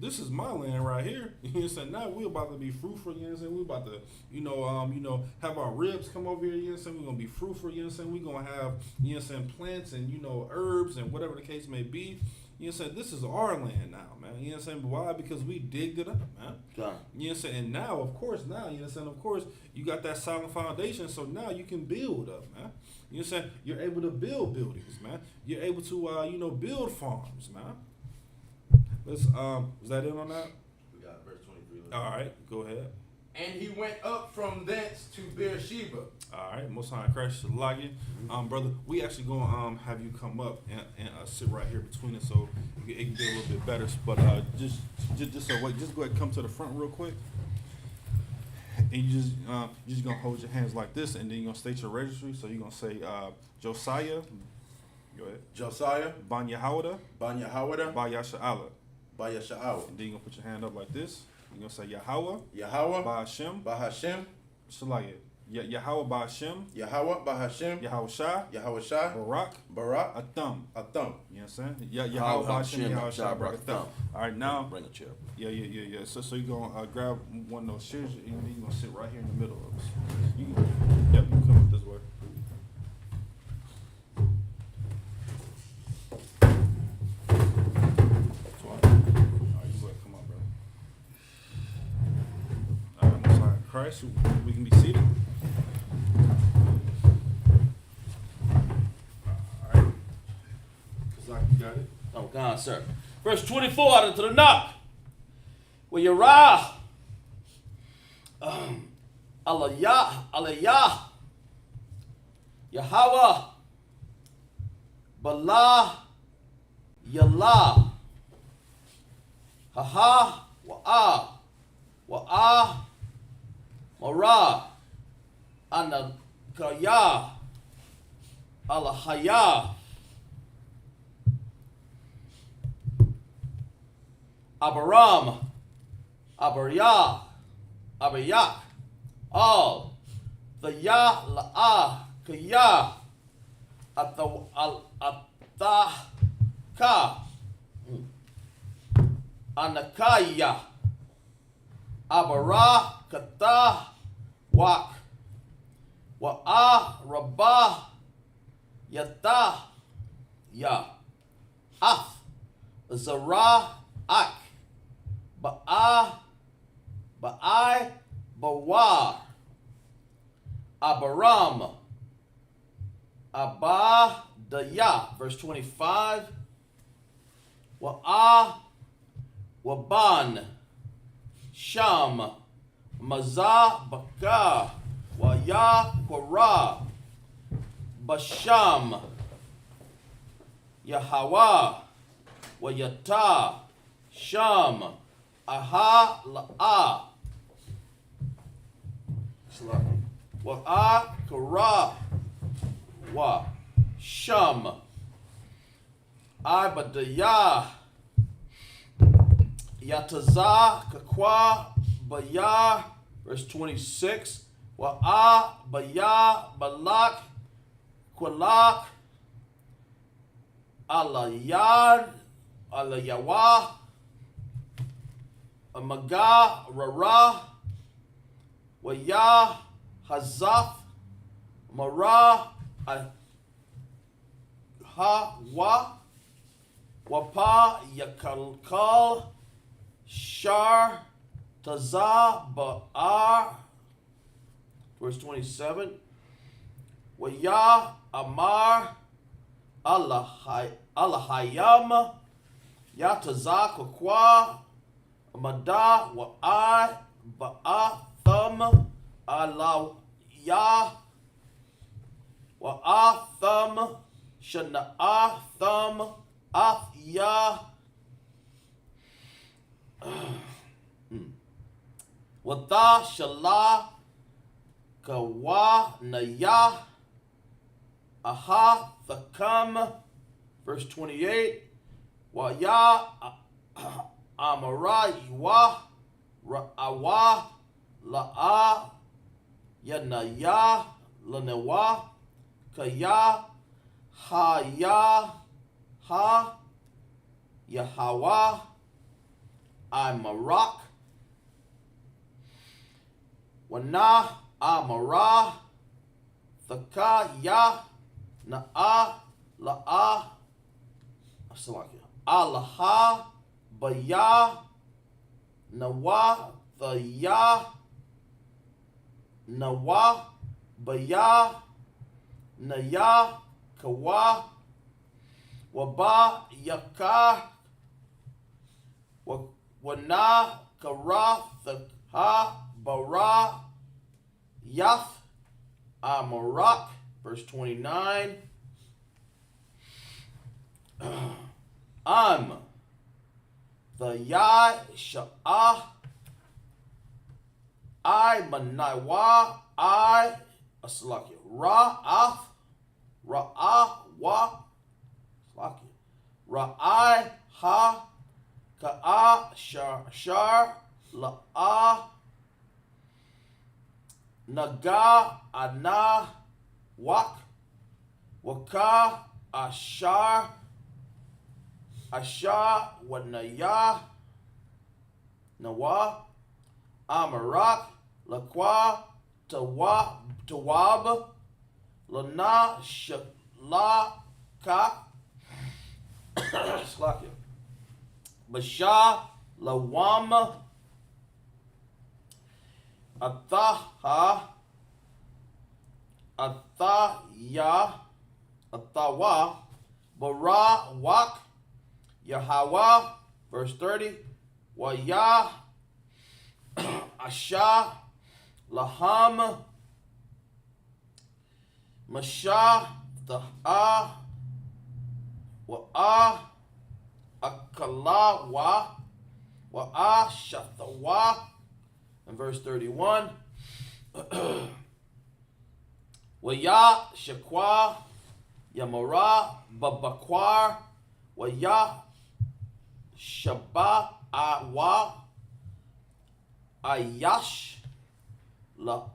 S1: this is my land right here. You know what I'm saying? Now we're about to be fruitful, you know what I'm saying? We're about to, have our ribs come over here, you know what I'm saying? We're going to be fruitful, you know what I'm saying? We're going to have, you know what I'm saying, plants and, herbs and whatever the case may be. You know what I'm saying? This is our land now, man. You know what I'm saying? But why? Because we digged it up, man. You know what I'm saying? And now, of course, you know what I'm saying? Of course, you got that solid foundation, so now you can build up, man. You know what I'm saying? You're able to build buildings, man. You're able to, build farms, man. Let's, was that it on that?
S5: We got verse 23.
S1: All right, go ahead.
S5: And he went up from thence to Beersheba.
S1: All right, Most High Christ Shalagi. Brother, we actually going to have you come up and sit right here between us so it can get a little bit better. But just so wait, just go ahead and come to the front real quick. And you're just going to hold your hands like this, and then you're going to state your registry. So you're going to say Josiah. Go ahead.
S5: Josiah.
S1: Ban Yahawada.
S5: Ban Yahawada.
S1: Ba Yasha'ala.
S5: Ba Yasha'ala.
S1: And then you're going to put your hand up like this. You're going to say Yahweh.
S5: Yahweh.
S1: Ba Hashem.
S5: Ba Hashem.
S1: Shalagi. Yahweh Ba'Hashem,
S5: Yahweh Ba'Hashem,
S1: Yahweh Shai,
S5: Yahweh Shai,
S1: Barak,
S5: Barak,
S1: Atham.
S5: Atham.
S1: You know what I'm saying? Yahweh
S3: Yahweh
S1: Ba'Hashem,
S3: Hashem,
S1: Yahweh Shai,
S3: Yahweh
S1: Barak,
S3: Atham.
S1: Atham. All right, now.
S3: Bring a chair.
S1: Yeah. So you're gonna grab one of those chairs and you're gonna sit right here in the middle of us. You can come up this way. All right, you go ahead, come on, brother. All right, Most High Christ, we can be seated. All right. Kazak, you got it?
S3: Oh, God, sir. Verse 24 out into the knock. Where Yerah, Alayah, Yahweh, Bala, Yallah, Haha, Wa'ah, Marah, Anakaya, Alahaya, Abaram, Abayak, all the Ya La'ah, Kaya, Ataka, Anakaya, Abara, Kata, Wak, Wa'ah, Rabah, Yata, Ya, Af, Zara, Ak, Ba'ai, Bawar, Abaram, Abadaya, verse 25, Waban, Sham, Mazah, Baka, Waya, Korah, Basham, Yahweh, Wayata, Sham, Aha, La'ah, Wa'a, Korah, Wa, Sham, Ibadayah, Yatazah, Kakwa, Bayah, verse 26, Wa'a, Bayah, Balak, Kwalak, Alayad, Alayawah, Amaga, Rara, Waya, Hazaf, Mara, Hawa, Wapa, Yakalkal, Shar, Tazah, Ba'ar, verse 27, Waya, Amar, Allahayam, Yatazah, Kakwa, Amada, Wa'ai, Ba'atham, Alawiyah, Wa'atham, Shana'atham, Athiyah, Wata, Shalah, Kawa, Nayah, Aha, Thakam, verse 28, Waya, Amara, Iwa, Ra'awa, La'a, Yanaya, Lanewa, Kaya, Haya, Ha, Yahawa, Imarak, Wana, Amara, Thaka, Ya, Na'a, La'a, Alaha, Baya, Nawa, Thaya, Nawa, Baya, Naya, Kawa, Waba, Yaka, Wana, Kara, Thakha, Bara, Yath, Amarak, verse 29. The Yah, Sha'ah, I, Manaiwa, I, Aslaki, Ra'af, Ra'ah, Wa, Aslaki, Ra'ai, Ha, Ka'a, Shar, La'ah, Naga Ana Wak Waka Ashar Wanaya Nawa Amarak Lakwa Tawab Lana Shalaka Slakia Basha Lawama Athaha Athaya Athawa Bara Wak Yahweh, verse 30, Waya Asha Laham Masha the Wa Akala Wa Shathawa, and verse 31, Waya Shakwa Yamara Babakwar Waya Shaba Awa Ayash La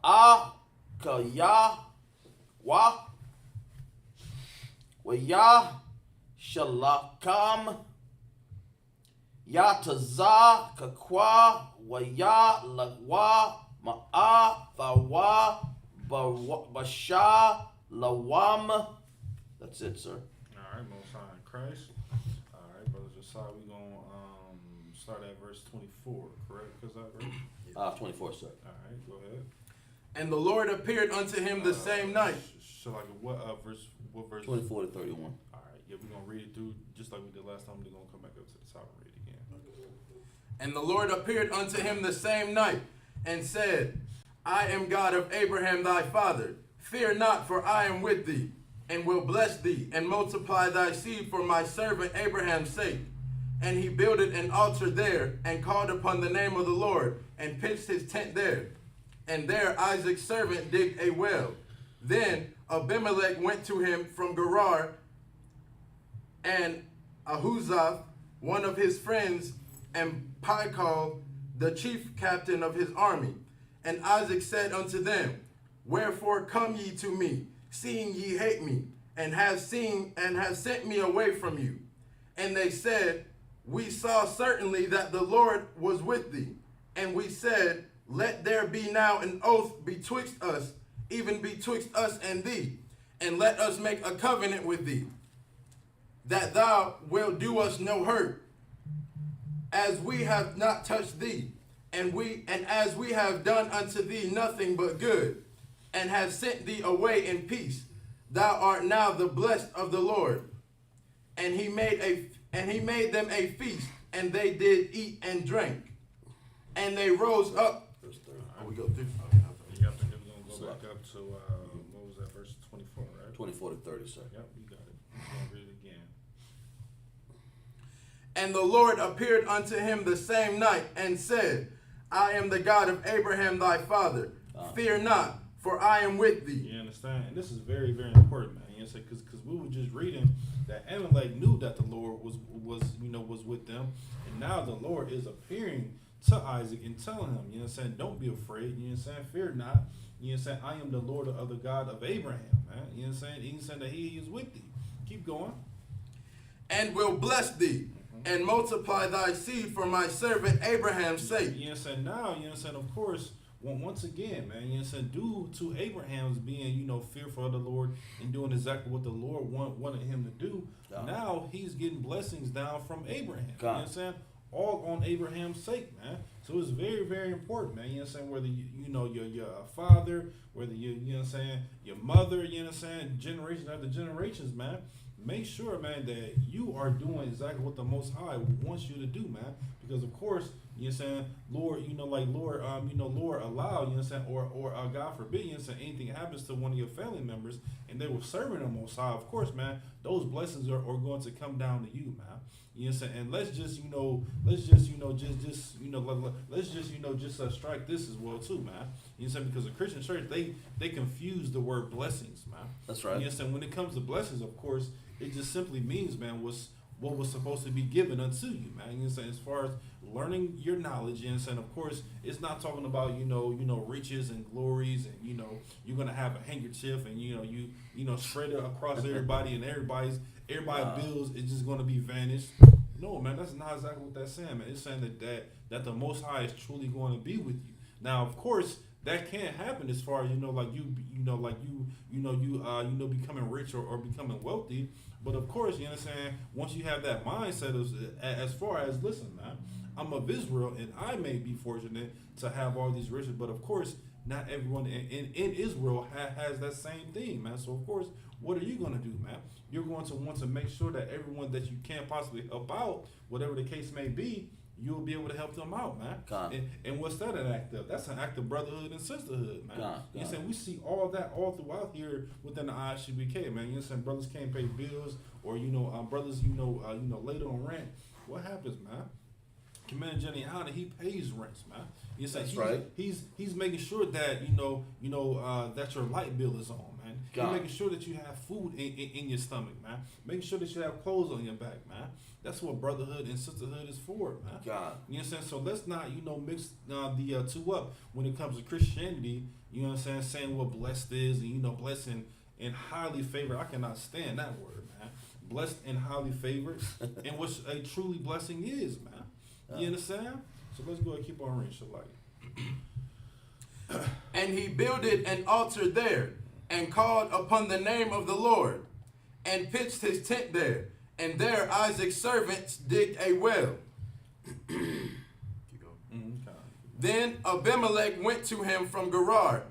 S3: Kaya Wa Waya Shalakam Yataza Kakwa Waya Lagwa Ma'a Thawa Basha Lawam. That's it, sir.
S1: All right, Most High in Christ. All right, Brother Josiah, we're going to start at verse 24, correct? Is that right?
S3: 24, sir.
S1: All right, go ahead.
S5: And the Lord appeared unto him the same night.
S1: So like what verse?
S3: 24 to 31.
S1: All right, yeah, we're going to read it through just like we did last time. We're going to come back up to the top and read it again.
S5: And the Lord appeared unto him the same night, and said, I am God of Abraham thy father. Fear not, for I am with thee, and will bless thee, and multiply thy seed for my servant Abraham's sake. And he builded an altar there, and called upon the name of the Lord, and pitched his tent there. And there Isaac's servant digged a well. Then Abimelech went to him from Gerar, and Ahuzzath, one of his friends, and Pichal, the chief captain of his army. And Isaac said unto them, Wherefore come ye to me, seeing ye hate me, and have sent me away from you? And they said, We saw certainly that the Lord was with thee. And we said, Let there be now an oath betwixt us, even betwixt us and thee, and let us make a covenant with thee, that thou wilt do us no hurt, as we have not touched thee, and as we have done unto thee nothing but good, and have sent thee away in peace. Thou art now the blessed of the Lord. And he made them a feast, and they did eat and drink. And they rose up.
S3: Verse 30.
S5: We go through.
S1: You got to go back up to what was that, verse 24, right?
S3: 24 to 30, sir.
S1: Yep, you got it. I'm going to read it again.
S5: And the Lord appeared unto him the same night, and said, I am the God of Abraham thy father. Fear not, for I am with thee.
S1: You understand? And this is very, very important, man. You know, because we were just reading that Amalek knew that the Lord was with them, and now the Lord is appearing to Isaac and telling him, you know what I'm saying, don't be afraid, you know what I'm saying, fear not, you know what I'm saying, I am the Lord of the God of Abraham, man. You know what I'm saying? He's saying that he is with thee. Keep going.
S5: And will bless thee, and multiply thy seed for my servant Abraham's sake.
S1: You know what I'm saying? Now, you know what I'm saying, of course, once again, man, you know what I'm saying, due to Abraham's being, fearful of the Lord and doing exactly what the Lord wanted him to do, now he's getting blessings down from Abraham. You know what I'm saying? All on Abraham's sake, man. So it's very, very important, man. You know what I'm saying? Whether your father, whether you know what I'm saying, your mother, you know what I'm saying, generations after generations, man. Make sure, man, that you are doing exactly what the Most High wants you to do, man. Because of course, you know what I'm saying, Lord, Lord allow, you know what I'm saying, or God forbid, you know what I'm saying, anything happens to one of your family members and they were serving the Most High, of course, man, those blessings are going to come down to you, man. You know what I'm saying? And let's just strike this as well too, man. You know what I'm saying? Because the Christian church, they confuse the word blessings, man.
S3: That's right.
S1: You know what I'm saying? When it comes to blessings, of course, it just simply means, man, what was supposed to be given unto you, man. You know what I'm saying? As far as learning your knowledge, you know what I'm saying? Of course, it's not talking about, riches and glories and, you're going to have a handkerchief and, you spread it across everybody and everybody's bills is just going to be vanished. No, man, that's not exactly what that's saying, man. It's saying that the Most High is truly going to be with you. Now, of course, that can't happen as far as, becoming rich or becoming wealthy. But of course, you know what I'm saying, once you have that mindset as far as, listen, man, I'm of Israel and I may be fortunate to have all these riches, but of course, not everyone in Israel has that same thing, man. So of course, what are you going to do, man? You're going to want to make sure that everyone that you can possibly help out, whatever the case may be, you'll be able to help them out, man. And what's that an act of? That's an act of brotherhood and sisterhood, man. You know what I'm saying? We see all that all throughout here within the ISUBK, man. You know what I'm saying? Brothers can't pay bills, or brothers, later on rent. What happens, man? Commander Jenny Hanna, he pays rents, man. You know what I'm saying? He's making sure that that your light bill is on, man. He's making sure that you have food in your stomach, man. Making sure that you have clothes on your back, man. That's what brotherhood and sisterhood is for, man. You know what I'm saying? So let's not, mix the two up when it comes to Christianity. You know what I'm saying? Saying what blessed is and, blessing and highly favored. I cannot stand that word, man. Blessed and highly favored. And what a truly blessing is, man. You understand? So let's go and keep on reading.
S5: And he builded an altar there, and called upon the name of the Lord, and pitched his tent there. And there Isaac's servants digged a well. Then Abimelech went to him from Gerar,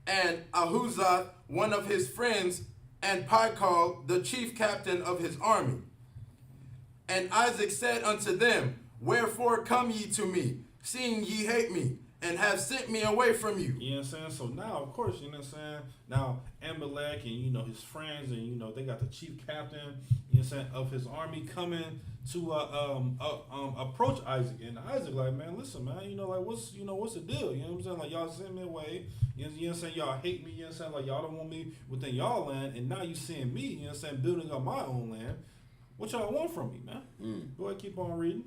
S5: and Ahuzath, one of his friends, and Pichal, the chief captain of his army. And Isaac said unto them, Wherefore come ye to me, seeing ye hate me, and have sent me away from you?
S1: You know what I'm saying? So now, of course, you know what I'm saying? Now, Abimelech and, his friends and, they got the chief captain, you know what I'm saying, of his army coming to approach Isaac. And Isaac like, man, listen, man, what's the deal? You know what I'm saying? Like, y'all send me away. You know what I'm saying? Y'all hate me. You know what I'm saying? Like, y'all don't want me within y'all land. And now you seeing me, you know what I'm saying, building up my own land. What y'all want from me, man? Go ahead, keep on reading.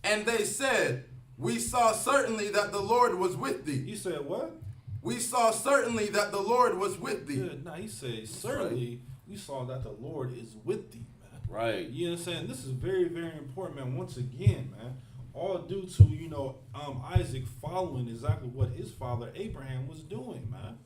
S5: And they said, We saw certainly that the Lord was with thee.
S1: He said what?
S5: We saw certainly that the Lord was with thee.
S1: Yeah, nah, he said certainly we saw that the Lord is with thee, man.
S3: Right.
S1: You know what I'm saying? This is very, very important, man. Once again, man, all due to, Isaac following exactly what his father Abraham was doing, man.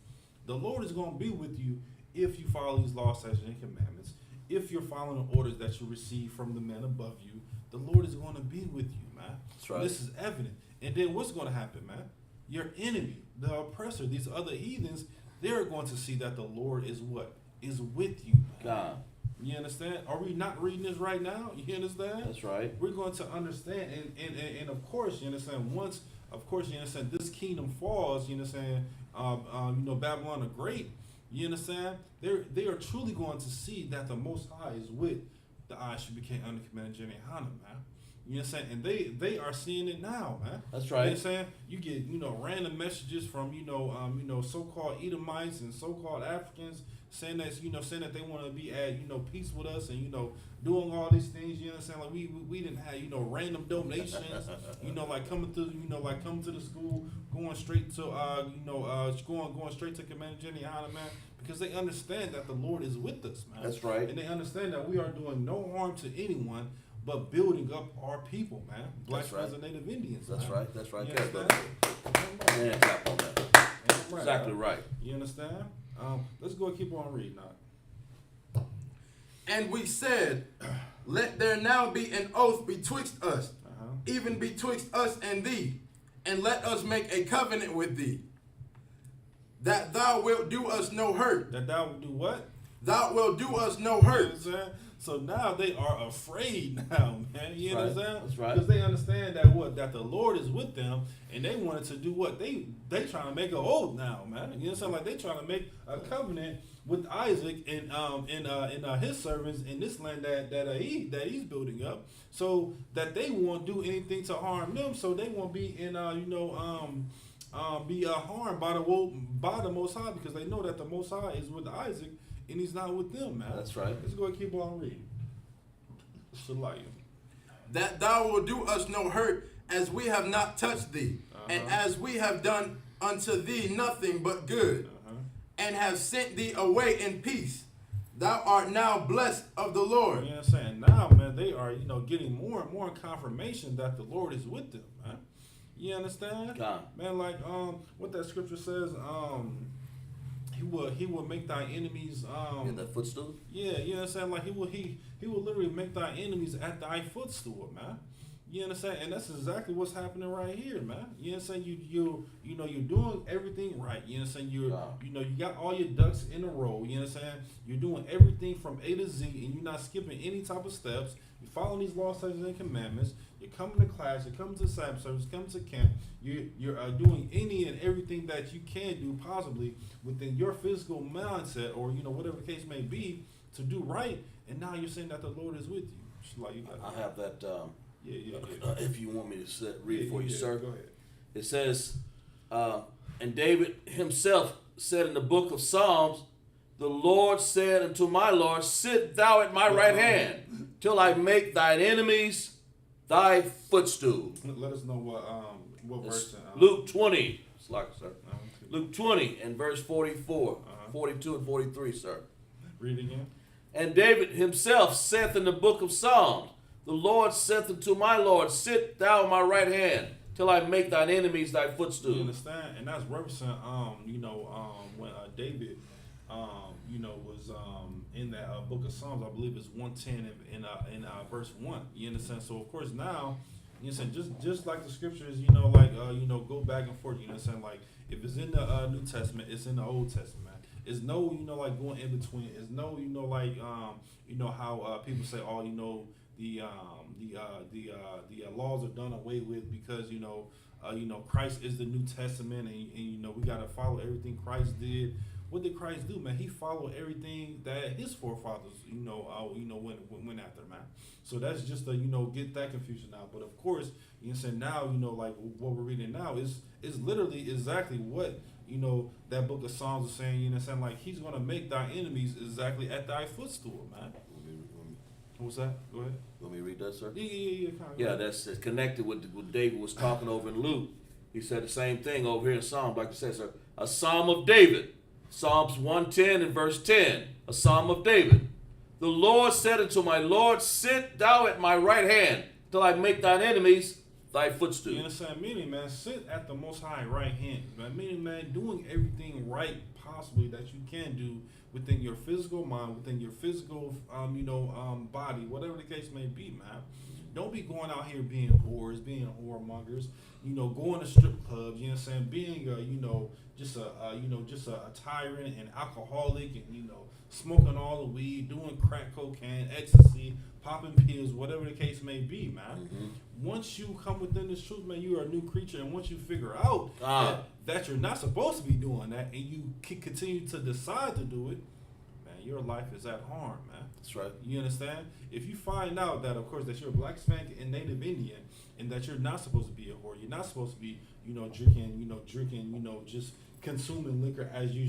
S1: The Lord is going to be with you if you follow these laws, statutes, and commandments. If you're following the orders that you receive from the man above you, the Lord is going to be with you, man.
S3: That's right.
S1: This is evident. And then what's going to happen, man? Your enemy, the oppressor, these other heathens, they're going to see that the Lord is what? Is with you, man.
S3: God.
S1: You understand? Are we not reading this right now? You understand?
S3: That's right.
S1: We're going to understand. And of course, you understand, once, of course, you understand, this kingdom falls, you understand, Babylon the Great, you understand? They are truly going to see that the Most High is with the Isupk under Commander Jenny Hanna, man. You know what I'm saying? And they are seeing it now, man.
S3: That's right.
S1: You know what I'm saying? You get, random messages from, so-called Edomites and so-called Africans saying that, saying that they want to be at, peace with us and, doing all these things, you know what I'm saying? Like we didn't have, random donations, like coming through, coming to the school, going straight to, going straight to Commander Jenny Hanna, man, because they understand that the Lord is with us, man.
S3: That's right.
S1: And they understand that we are doing no harm to anyone, but building up our people, man. Blacks
S3: right.
S1: as a Native Indians.
S3: That's
S1: man.
S3: right. That's right.
S1: You
S3: Yeah,
S1: understand?
S3: man, tap on that.
S1: Right.
S3: Exactly right.
S1: You understand? Let's go and keep on reading now.
S5: And we said, Let there now be an oath betwixt us, even betwixt us and thee, and let us make a covenant with thee, that thou wilt do us no hurt.
S1: That thou will do what?
S5: Thou wilt do us no hurt.
S1: You know so now they are afraid now, man. You understand?
S3: That's right.
S1: Because they understand that that the Lord is with them, and they wanted to do what? They trying to make an oath now, man. You understand? Like they trying to make a covenant with Isaac and his servants in this land that he's building up, so that they won't do anything to harm them, so they won't be in harmed by the Most High, because they know that the Most High is with Isaac and he's not with them, man.
S3: That's right.
S1: Let's go and keep on reading. Shalayim.
S5: That thou will do us no hurt, as we have not touched thee, and as we have done unto thee nothing but good, and have sent thee away in peace. Thou art now blessed of the Lord.
S1: You know what I'm saying? Now, man, they are, getting more and more confirmation that the Lord is with them, man. You understand?
S3: God.
S1: Man, like what that scripture says, he will make thy enemies
S3: that footstool?
S1: Yeah, you know what I'm saying? Like he will literally make thy enemies at thy footstool, man. You understand? And that's exactly what's happening right here, man. You know what I'm saying? You're doing everything right. You know what I'm saying? You got all your ducks in a row. You know what I'm saying? You're doing everything from A to Z, and you're not skipping any type of steps. You're following these laws, statutes, and commandments. You're coming to class. You're coming to Sabbath service. Coming to camp. You're doing any and everything that you can do possibly within your physical mindset, or whatever the case may be, to do right. And now you're saying that the Lord is with you. Like
S3: I have that.
S1: Yeah.
S3: If you want me to read for you, sir.
S1: Go ahead.
S3: It says, and David himself said in the book of Psalms, the Lord said unto my Lord, sit thou at my right hand, till I make thine enemies thy footstool.
S1: Let us know what verse.
S3: Luke 20. It's like, sir. Luke 20 and verse 44, 42 and 43, sir.
S1: Read again.
S3: And David himself saith in the book of Psalms, the Lord saith unto my Lord, sit thou at my right hand, till I make thine enemies thy footstool.
S1: You understand? And that's referencing, when David, was in that book of Psalms. I believe it's 110 in verse 1. You understand? So of course now, you understand, just like the scriptures, go back and forth. You understand? Like if it's in the New Testament, it's in the Old Testament. It's no, like going in between. It's no, how people say, the laws are done away with because Christ is the New Testament, and we got to follow everything Christ did. What did Christ do, man? He followed everything that his forefathers went after, man. So that's just to get that confusion out. But of course, now like what we're reading now is literally exactly what that book of Psalms is saying. Like he's gonna make thy enemies exactly at thy footstool, man. What's that? Go ahead.
S3: Let me read that, sir?
S1: Yeah.
S3: Yeah, that's connected with what David was talking over in Luke. He said the same thing over here in Psalms, like you said, sir. A Psalm of David. Psalms 110 and verse 10. A Psalm of David. The Lord said unto my Lord, sit thou at my right hand, till I make thine enemies thy footstool.
S1: You understand? Meaning, man, sit at the Most High right hand. Man. Meaning, man, doing everything right possibly that you can do within your physical mind, within your physical, body, whatever the case may be, man. Don't be going out here being whores, being whoremongers, going to strip clubs, being just a tyrant and alcoholic, and smoking all the weed, doing crack cocaine, ecstasy, popping pills, whatever the case may be, man. Once you come within this truth, man, you are a new creature, and once you figure out that you're not supposed to be doing that, and you continue to decide to do it, man, your life is at harm, man.
S3: That's right.
S1: You understand? If you find out that, of course, that you're a black, Hispanic, and Native Indian, and that you're not supposed to be a whore, you're not supposed to be, drinking, just consuming liquor as you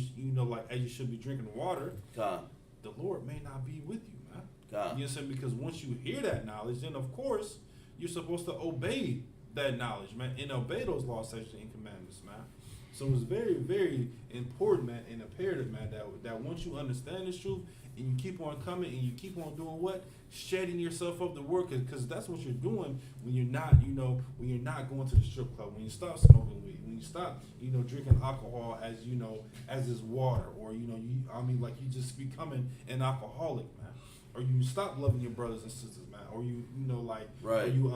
S1: should be drinking water.
S3: God.
S1: The Lord may not be with you, man.
S3: God.
S1: You understand? Because once you hear that knowledge, then of course you're supposed to obey that knowledge, man, and obey those laws, statutes, and commandments, man. So it's very, very important, man, and imperative, man, that once you understand this truth and you keep on coming and you keep on doing what? Shedding yourself of the work, because that's what you're doing when you're not, when you're not going to the strip club, when you stop smoking weed, when you stop, drinking alcohol as is water, or, like you just becoming an alcoholic, man, or you stop loving your brothers and sisters, man, or
S3: right.
S1: or you,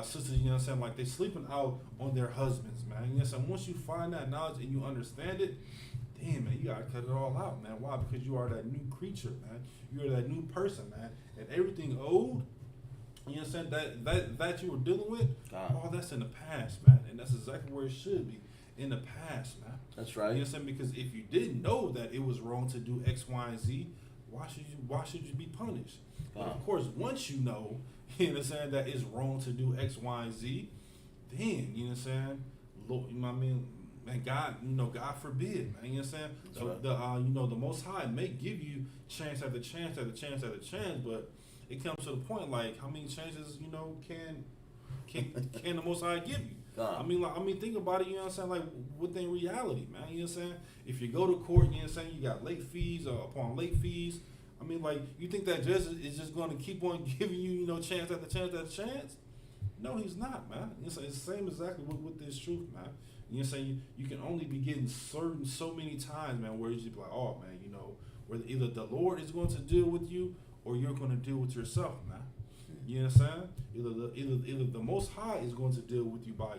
S1: sisters, like they sleeping out on their husbands, man. Once you find that knowledge and you understand it, damn, man, you gotta cut it all out, man. Why? Because you are that new creature, man. You are that new person, man. And everything old, that you were dealing with, all that's in the past, man. And that's exactly where it should be, in the past, man.
S3: That's right.
S1: You understand? Because if you didn't know that it was wrong to do X, Y, and Z, why should you be punished? But of course, once you know, that it's wrong to do X, Y, and Z, then, Lord, man, God, God forbid, man. You understand?
S3: Right.
S1: The Most High may give you chance after chance after chance after chance, but it comes to the point like how many chances can the Most High give you?
S3: God.
S1: I mean, think about it. You know what I'm saying? Like within reality, man. You know what I'm saying? If you go to court, you know what I'm saying, you got late fees upon late fees. I mean, like, you think that judge is just going to keep on giving you, chance after chance after chance? No, he's not, man. It's the same exactly with this truth, man. You know what I'm saying? You can only be getting certain so many times, man, where you just be like, oh, man, where either the Lord is going to deal with you or you're going to deal with yourself, man. You know what I'm saying? Either the Most High is going to deal with you by,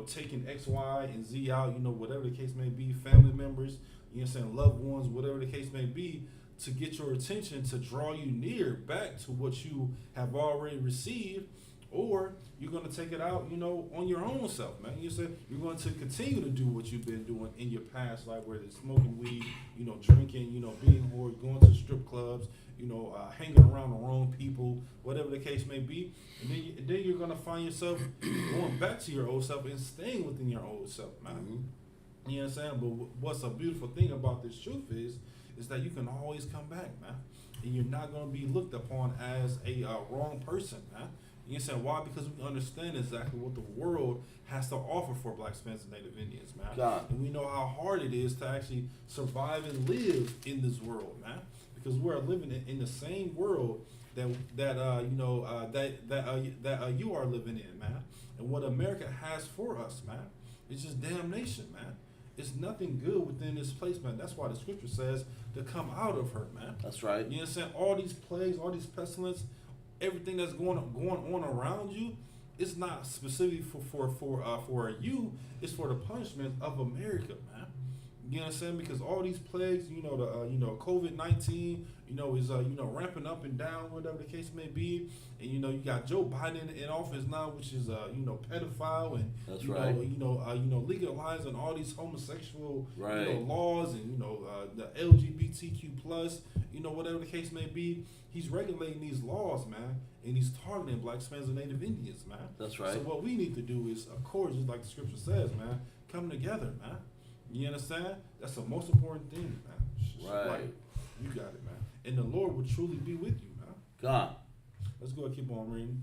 S1: taking X, Y, and Z out, whatever the case may be, family members, you know what I'm saying, loved ones, whatever the case may be, to get your attention, to draw you near back to what you have already received, or you're going to take it out, on your own self, man. You said you're going to continue to do what you've been doing in your past life, whether it's smoking weed, drinking, being whore, going to strip clubs, hanging around the wrong people, whatever the case may be. And then you're going to find yourself going back to your old self and staying within your old self, man. Mm-hmm. You know what I'm saying? But what's a beautiful thing about this truth is that you can always come back, man. And you're not going to be looked upon as a wrong person, man. You know what I'm saying? Why? Because we understand exactly what the world has to offer for Black, Spanish, and Native Indians, man. God. And we know how hard it is to actually survive and live in this world, man. Because we're living in the same world that you are living in, man. And what America has for us, man, it's just damnation, man. It's nothing good within this place, man. That's why the scripture says to come out of her, man.
S3: That's right.
S1: You know what I'm saying? All these plagues, all these pestilence, everything that's going on around you, it's not specifically for you. It's for the punishment of America, man. You know what I'm saying? Because all these plagues, COVID-19, is ramping up and down, whatever the case may be. And you got Joe Biden in office now, which is pedophile, and
S3: that's right.
S1: Legalizing all these homosexual
S3: right.
S1: Laws, and the LGBTQ plus, whatever the case may be. He's regulating these laws, man, and he's targeting Black, Spanish, and Native Indians, man.
S3: That's right.
S1: So what we need to do is, of course, just like the scripture says, man, come together, man. You understand? That's the most important thing, man.
S3: Right.
S1: Like, you got it, man. And the Lord will truly be with you, man.
S3: God.
S1: Let's go and keep on reading.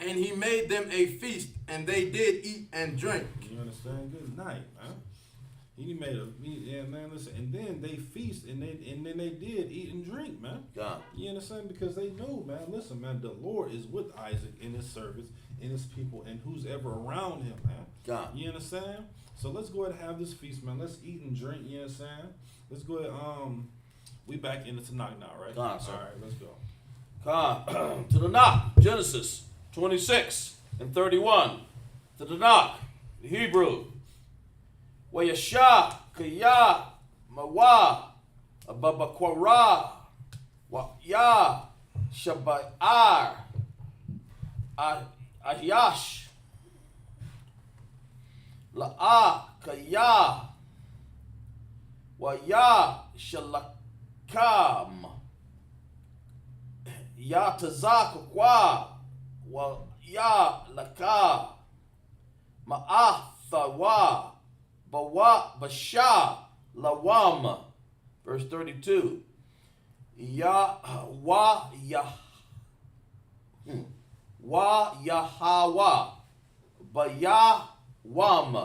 S5: And he made them a feast, and they did eat and drink.
S1: You understand? Good night, man. He made man, listen, and then they feast, and then they did eat and drink, man.
S3: God.
S1: You understand? Because they know, man, listen, man, the Lord is with Isaac in his service, in his people, and who's ever around him, man. God. You understand? So let's go ahead and have this feast, man. Let's eat and drink, you understand? Let's go ahead, we back in the Tanakh now, right?
S3: God, sir.
S1: All right, let's go.
S3: God. To the Tanakh, Genesis 26 and 31. To the Tanakh, the Hebrew. Wayasha, Kaya, Mawa, Ababakwara, Waya, Shabayar, Ahyash, La'a, Kaya, Waya, Shalakam, Yatazakwa, Waya, Laka, Ma'athawa, Bawa Basha Lawam, verse 32. Wa Yahawa Baya Wam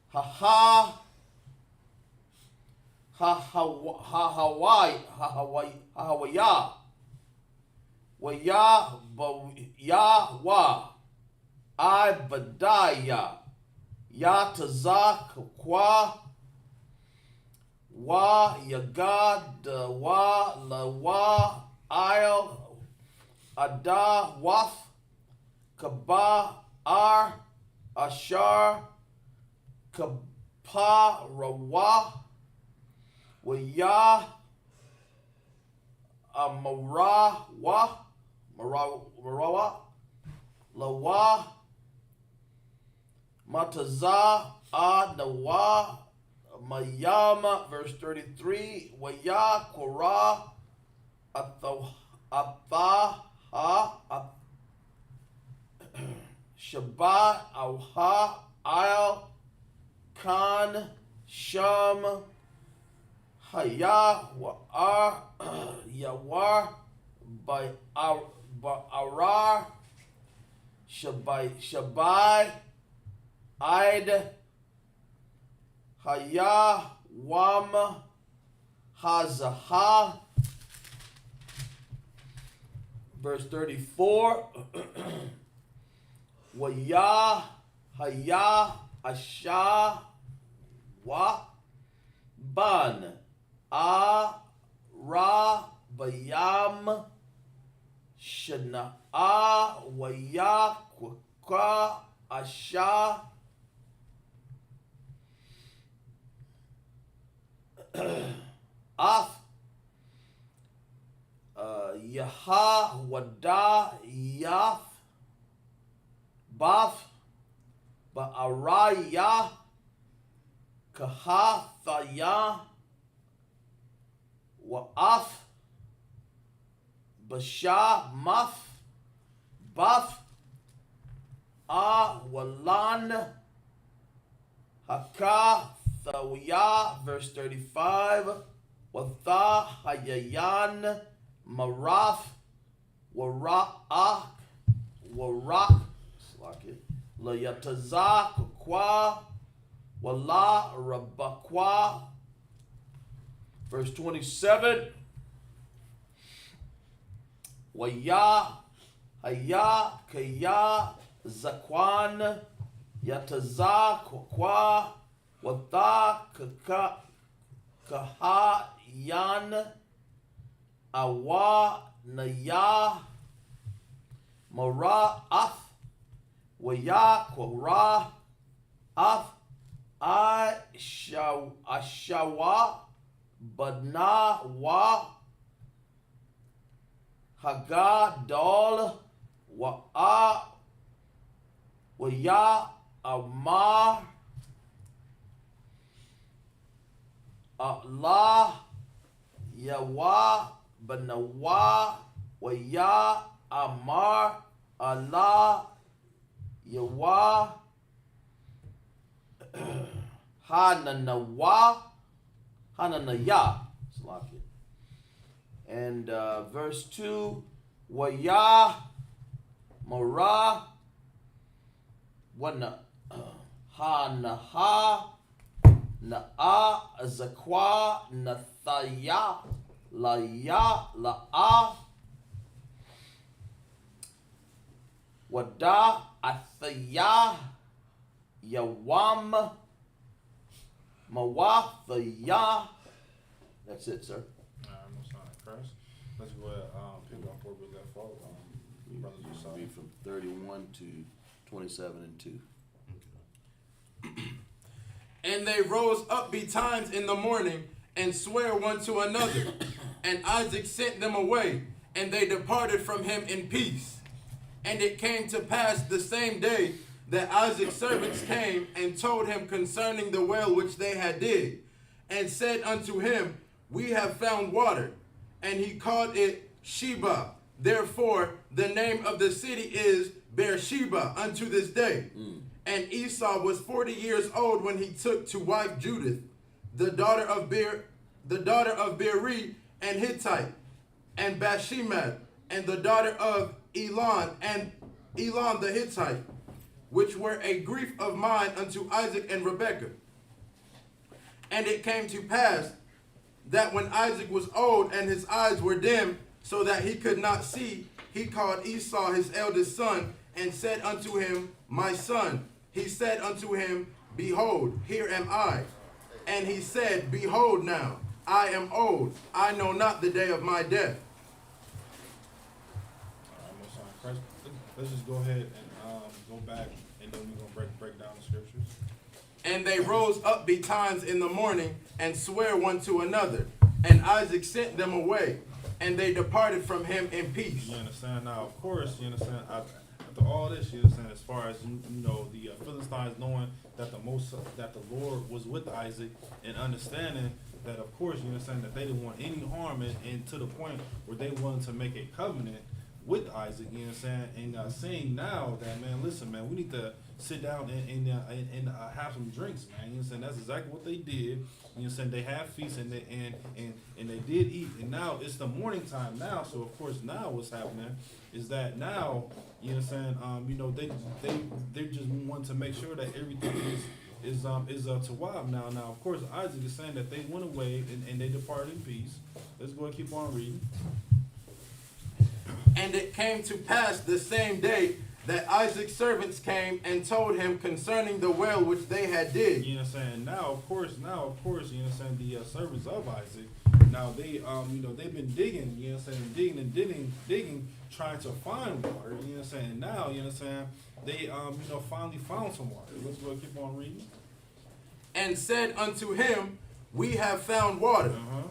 S3: Ha Hawaya Waya Wa Ibadaya Yatazak Kwa Wa Yagad Wa Lawa Il Ada Waf Kaba Ar Ashar Kapa Rawa Waya Amarawa Marawa Lawa Mataza Adawa Mayama, verse 33. Waya Korah Athaha Shabbat Auha Il Khan Sham Haya wa Yawar by Arar Shabai Id Haya Wam Hazaha. Verse 34. Waya Haya Asha Wa Ban A Ra Bayam Shana A Waya Kwa Asha Af Yaha Wada Yaf Baf Ba'araya Kahathaya Wa'af Basha Maf Baf Walan Haka Thawya. Verse 35. Watha Hayayan Maraf Wara'ah Warak Layataza Kwa Wala Rabakwa. Verse 27. Waya Haya Kaya Zakwan Yataza Kwa Wata Kaka Kahayan Awa Naya Mara'ath Waya Kwara Af Ashawa Badna Wa Hagadol Wa Waya Amar Allah Yawa Banawa Waya Amar Allah Yawa Hananaya. And verse 2. Waya Mara Wana Hanaha Na'a Zakwa Nathaya Laya La'a Wada Athaya Yawam Mawathaya. That's it, sir.
S1: Most High Christ. Let's go ahead pick up where we left off. Brother Josiah.
S3: Read from 31 to 27 and 2.
S5: And they rose up betimes in the morning and sware one to another. And Isaac sent them away, and they departed from him in peace. And it came to pass the same day that Isaac's servants came and told him concerning the well which they had digged, and said unto him, We have found water. And he called it Sheba. Therefore the name of the city is Beersheba unto this day. And Esau was 40 years old when he took to wife Judith, the daughter of Beeri and Hittite, and Bathsheba, and the daughter of Elon, and Elon the Hittite, which were a grief of mine unto Isaac and Rebekah. And it came to pass that when Isaac was old and his eyes were dim, so that he could not see, he called Esau his eldest son, and said unto him, My son. He said unto him, Behold, here am I. And he said, Behold now, I am old, I know not the day of my death.
S1: All right, Most High Christ. Let's just go ahead and go back, and then we're going to break down the scriptures.
S5: And they rose up betimes in the morning, and sware one to another. And Isaac sent them away, and they departed from him in peace.
S1: You understand? Now, of course, you understand, after all this, you understand, as far as, you know, the Philistines knowing that that the Lord was with Isaac, and understanding that, of course, you understand that they didn't want any harm, and to the point where they wanted to make a covenant with Isaac, you understand, and saying now that, man, listen, man, we need to sit down and have some drinks, man. You know what I'm saying? That's exactly what they did. You know what I'm saying? They have feasts and they did eat. And now it's the morning time now. So of course now what's happening is that now, you know what I'm saying, you know, they just want to make sure that everything is to wild now. Now of course Isaac is saying that they went away and they departed in peace. Let's go and keep on reading.
S5: And it came to pass the same day that Isaac's servants came and told him concerning the well which they had digged.
S1: You know what I'm saying? Now of course, you know what I'm saying, the servants of Isaac, now they you know, they've been digging, you know what I'm saying, digging, trying to find water, you know what I'm saying? Now, you know what I'm saying, they you know, finally found some water. Let's go keep on reading.
S5: And said unto him, we have found water.
S1: Uh-huh.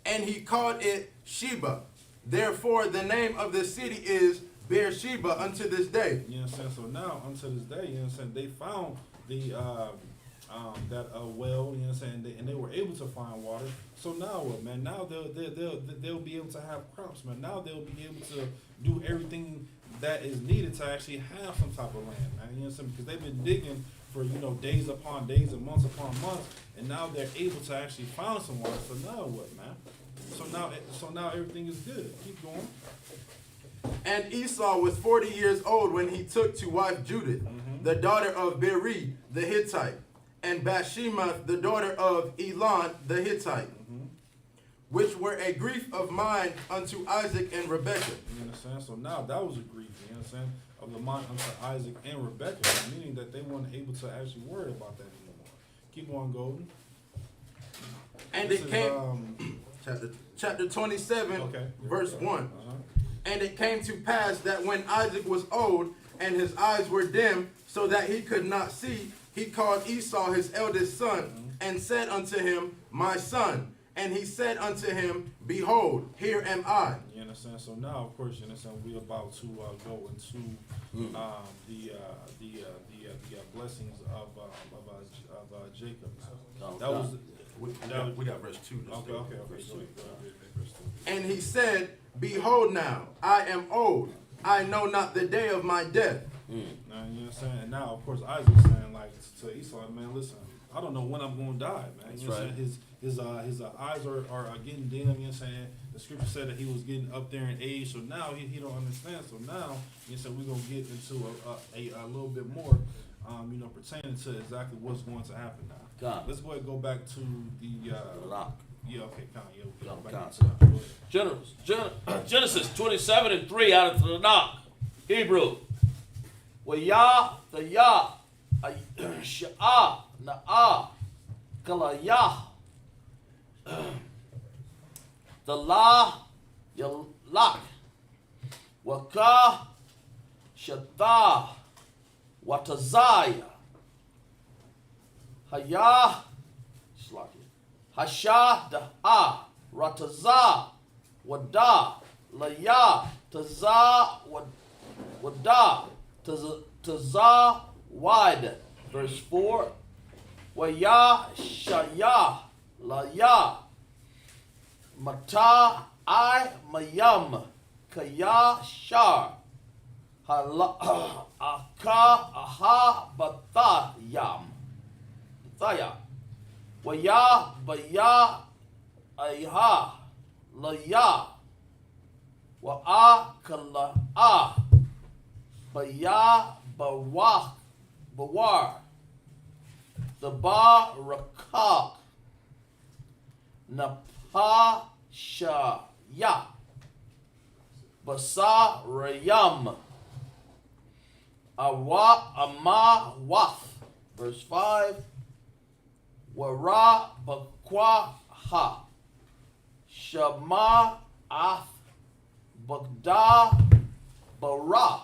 S5: And he called it Sheba. Therefore the name of the city is Beersheba unto this day.
S1: You know what I'm saying? So now unto this day, you know what I'm saying, they found the that well, you know what I'm saying, and they were able to find water. So now what, man? Now they'll be able to have crops, man. Now they'll be able to do everything that is needed to actually have some type of land, man. You know what I'm saying? Because they've been digging for, you know, days upon days and months upon months, and now they're able to actually find some water. So now what, man? So now everything is good. Keep going.
S5: And Esau was 40 years old when he took to wife Judith, the daughter of Beri the Hittite, and Bathsheba the daughter of Elon the Hittite, which were a grief of mind unto Isaac and Rebekah.
S1: You understand? So now that was a grief, you understand, of the mind unto Isaac and Rebekah, meaning that they weren't able to actually worry about that anymore. Keep on, Golden.
S5: And
S1: This
S5: it
S1: is,
S5: came, chapter 27,
S1: okay,
S5: verse 1.
S1: Uh-huh.
S5: And it came to pass that when Isaac was old and his eyes were dim, so that he could not see, he called Esau his eldest son, and said unto him, my son. And he said unto him, behold, here am I.
S1: You understand? So now, of course, you understand, we're about to go into the blessings of Jacob.
S3: We got verse 2.
S1: Okay. Go ahead. Verse 2.
S5: And he said, behold now, I am old. I know not the day of my death.
S1: Now, you know what I'm saying? And now, of course, Isaac's saying, like, to Esau, man, listen, I don't know when I'm going to die, man.
S3: That's
S1: you know what
S3: right.
S1: I'm saying? His eyes are getting dim, you know what I'm saying? The scripture said that he was getting up there in age, so now he don't understand. So now, you know, so we're going to get into a little bit more, you know, pertaining to exactly what's going to happen now.
S3: God.
S1: Let's go ahead and go back to the...
S3: Lock.
S1: Yeah, okay, we'll go back
S3: God.
S1: to
S3: Genesis 27:3 out of the Tanakh. Hebrew. Wayah, the Yah, Sha'ah, Na'ah, Kalayah, the La, Yalak, Waka, Shatah, Watazaya, Hayah, Hasha, Da'a, Rataza, Wada, Laya, Taza, Wada, Taza, Wide. Verse 4. Waya, Shaya, Laya, Mata, I, Mayam, Kaya, Shar, Aka, Aha, Batayam. Bataya. Waya, Baya, Ayha, Laya, Wa'a, Kala'a, Baya, Bawak, Bawar, the Ba, Rakak, Napa, Shaya, Basa, Rayam, Awa, Ama, Waf. Verse 5. Wara, Bakwa, Ha, Shama, Af, Bagda, Bara,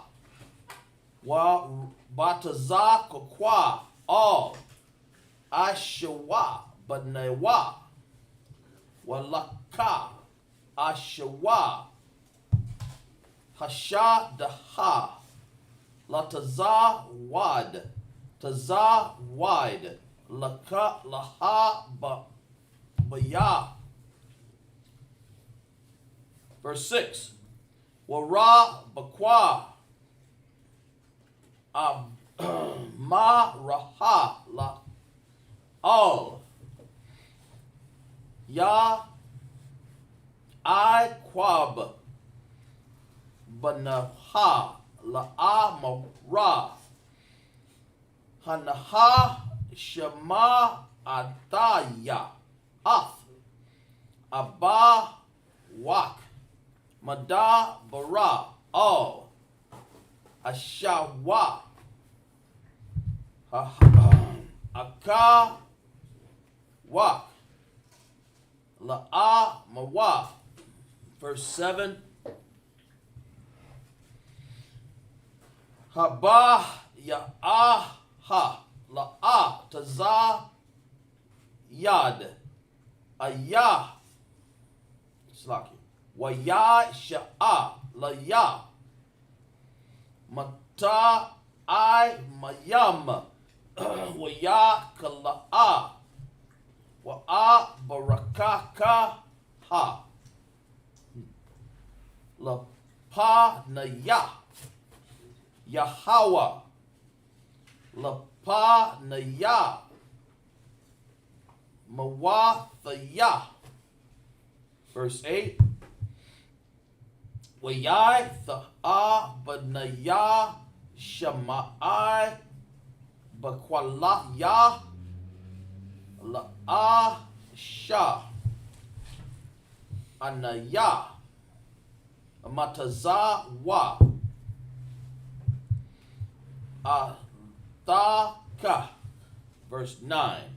S3: Wa, Bataza, Kokwa, All, Ashawa, Banewa, Walaka, Ashawa, Hasha, Daha, Lataza, Wad, Taza, Wide, Laka, Laha, Baya. Verse 6. Wara, Bakwa, Maraha la all. Ya I quab banaha la amara. Hanaha shema adaya ath abba wak mada bara all ashawa aka wak la'a mawa. Verse 7. Haba ya'aha la'a taza yad ayah slaki wa ya sha'a la ya mata I mayam wa ya kala'a wa a barakaka ha la pa na ya Yahweh la pa na ya mawathaya. Verse 8. Wa ya tha'a banaya shama'ai bakwala ya la'a sha anaya mataza wa ataka. Verse 9.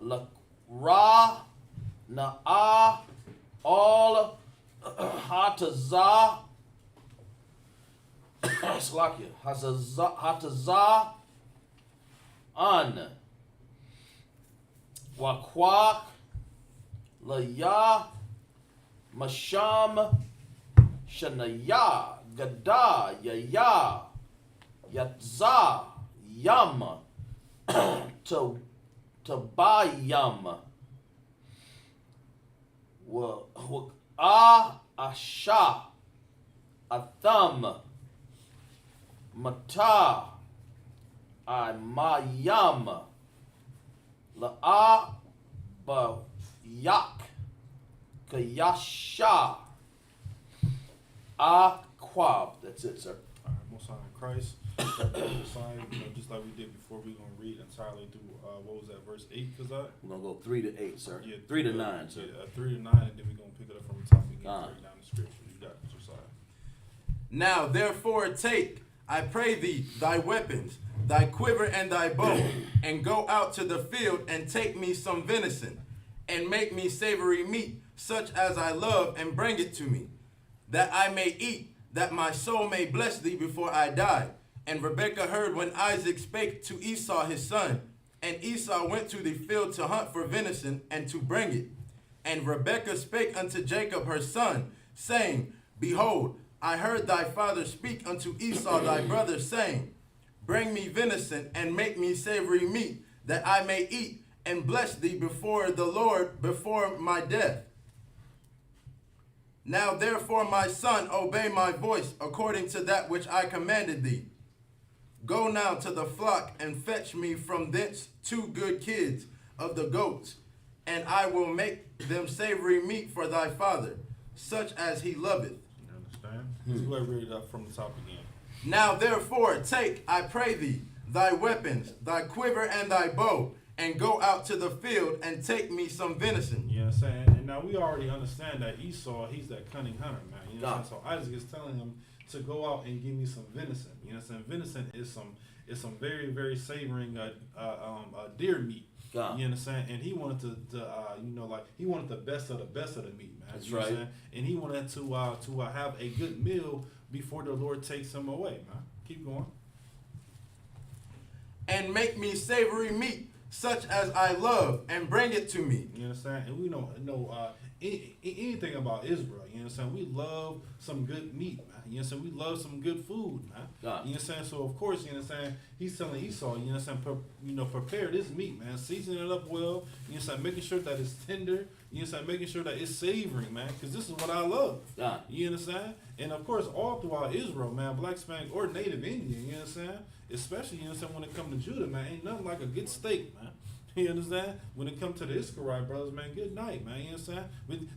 S3: La ra na'a all hataza slakia hataza an wakwak la ya masham shanaya gada ya yatza yam to tabayam wa asha atham mata mayam la ba yak kayasha aquab. That's it, sir.
S1: All right, Most High in Christ. Just like we did before, we're going to read entirely through, what was that, verse 8, Kazak?
S3: We're going to go 3 to 8, sir.
S1: Yeah,
S3: 3 to 9, sir.
S1: Yeah, 3 to 9, and then we're going to pick it up from the top again, break down the scripture. You got it, Josiah.
S5: Now therefore take, I pray thee, thy weapons, thy quiver and thy bow, and go out to the field and take me some venison, and make me savory meat, such as I love, and bring it to me, that I may eat, that my soul may bless thee before I die. And Rebekah heard when Isaac spake to Esau his son, and Esau went to the field to hunt for venison, and to bring it. And Rebekah spake unto Jacob her son, saying, Behold, I heard thy father speak unto Esau thy brother, saying, Bring me venison, and make me savory meat, that I may eat, and bless thee before the Lord before my death. Now therefore, my son, obey my voice, according to that which I commanded thee. Go now to the flock, and fetch me from thence 2 good kids of the goats, and I will make them savory meat for thy father, such as he loveth.
S1: You understand? Let's go ahead and read it up from the top again.
S5: Now therefore take, I pray thee, thy weapons, thy quiver and thy bow, and go out to the field and take me some venison.
S1: You know what I'm saying? And now we already understand that Esau, he's that cunning hunter, man. You know what I'm saying? So Isaac is telling him to go out and give me some venison. You know what I'm saying? Venison is some very, very savoring deer meat.
S3: God.
S1: You understand? And he wanted to he wanted the best of the meat, man.
S3: That's
S1: you know
S3: right.
S1: What I'm saying? And he wanted to have a good meal before the Lord takes him away, man. Keep going.
S5: And make me savory meat, such as I love, and bring it to me.
S1: You understand? And we know anything about Israel. You understand? We love some good meat, man. You understand? We love some good food, man.
S3: God.
S1: You understand? So of course, you understand? He's telling Esau, you understand? Prepare this meat, man. Season it up well. You understand? Making sure that it's tender. You understand? Making sure that it's savory, man. Because this is what I love.
S3: God.
S1: You understand? And of course, all throughout Israel, man, black, Hispanic, or Native Indian, you understand? especially, you understand, when it comes to Judah, man, ain't nothing like a good steak, man. You understand? When it comes to the SUBCRIBE brothers, man, good night, man. You understand?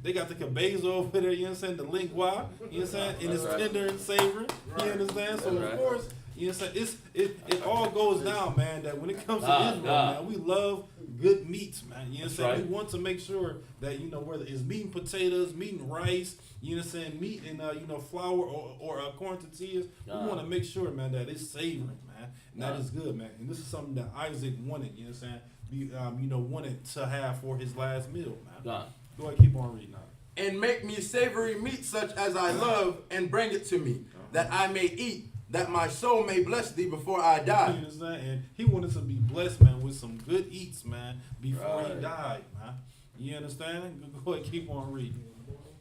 S1: They got the cabeza over there, you understand? The lingua, you understand? And it's tender and savory, you understand? So, of course, you understand? It all goes down, man, that when it comes to Israel, man, we love good meats, man. You understand? We want to make sure that, you know, whether it's meat and potatoes, meat and rice, you understand, meat and, you know, flour or corn tortillas, we want to make sure, man, that it's savory, man. And that is good, man. And this is something that Isaac wanted, you understand? You know, wanted to have for his last meal, man. Go ahead, keep on reading now.
S5: And make me savory meat such as I love, and bring it to me, that I may eat, that my soul may bless thee before I die.
S1: You understand? And he wanted to be blessed, man, with some good eats, man, before he died, man. You understand? Go ahead, keep on reading.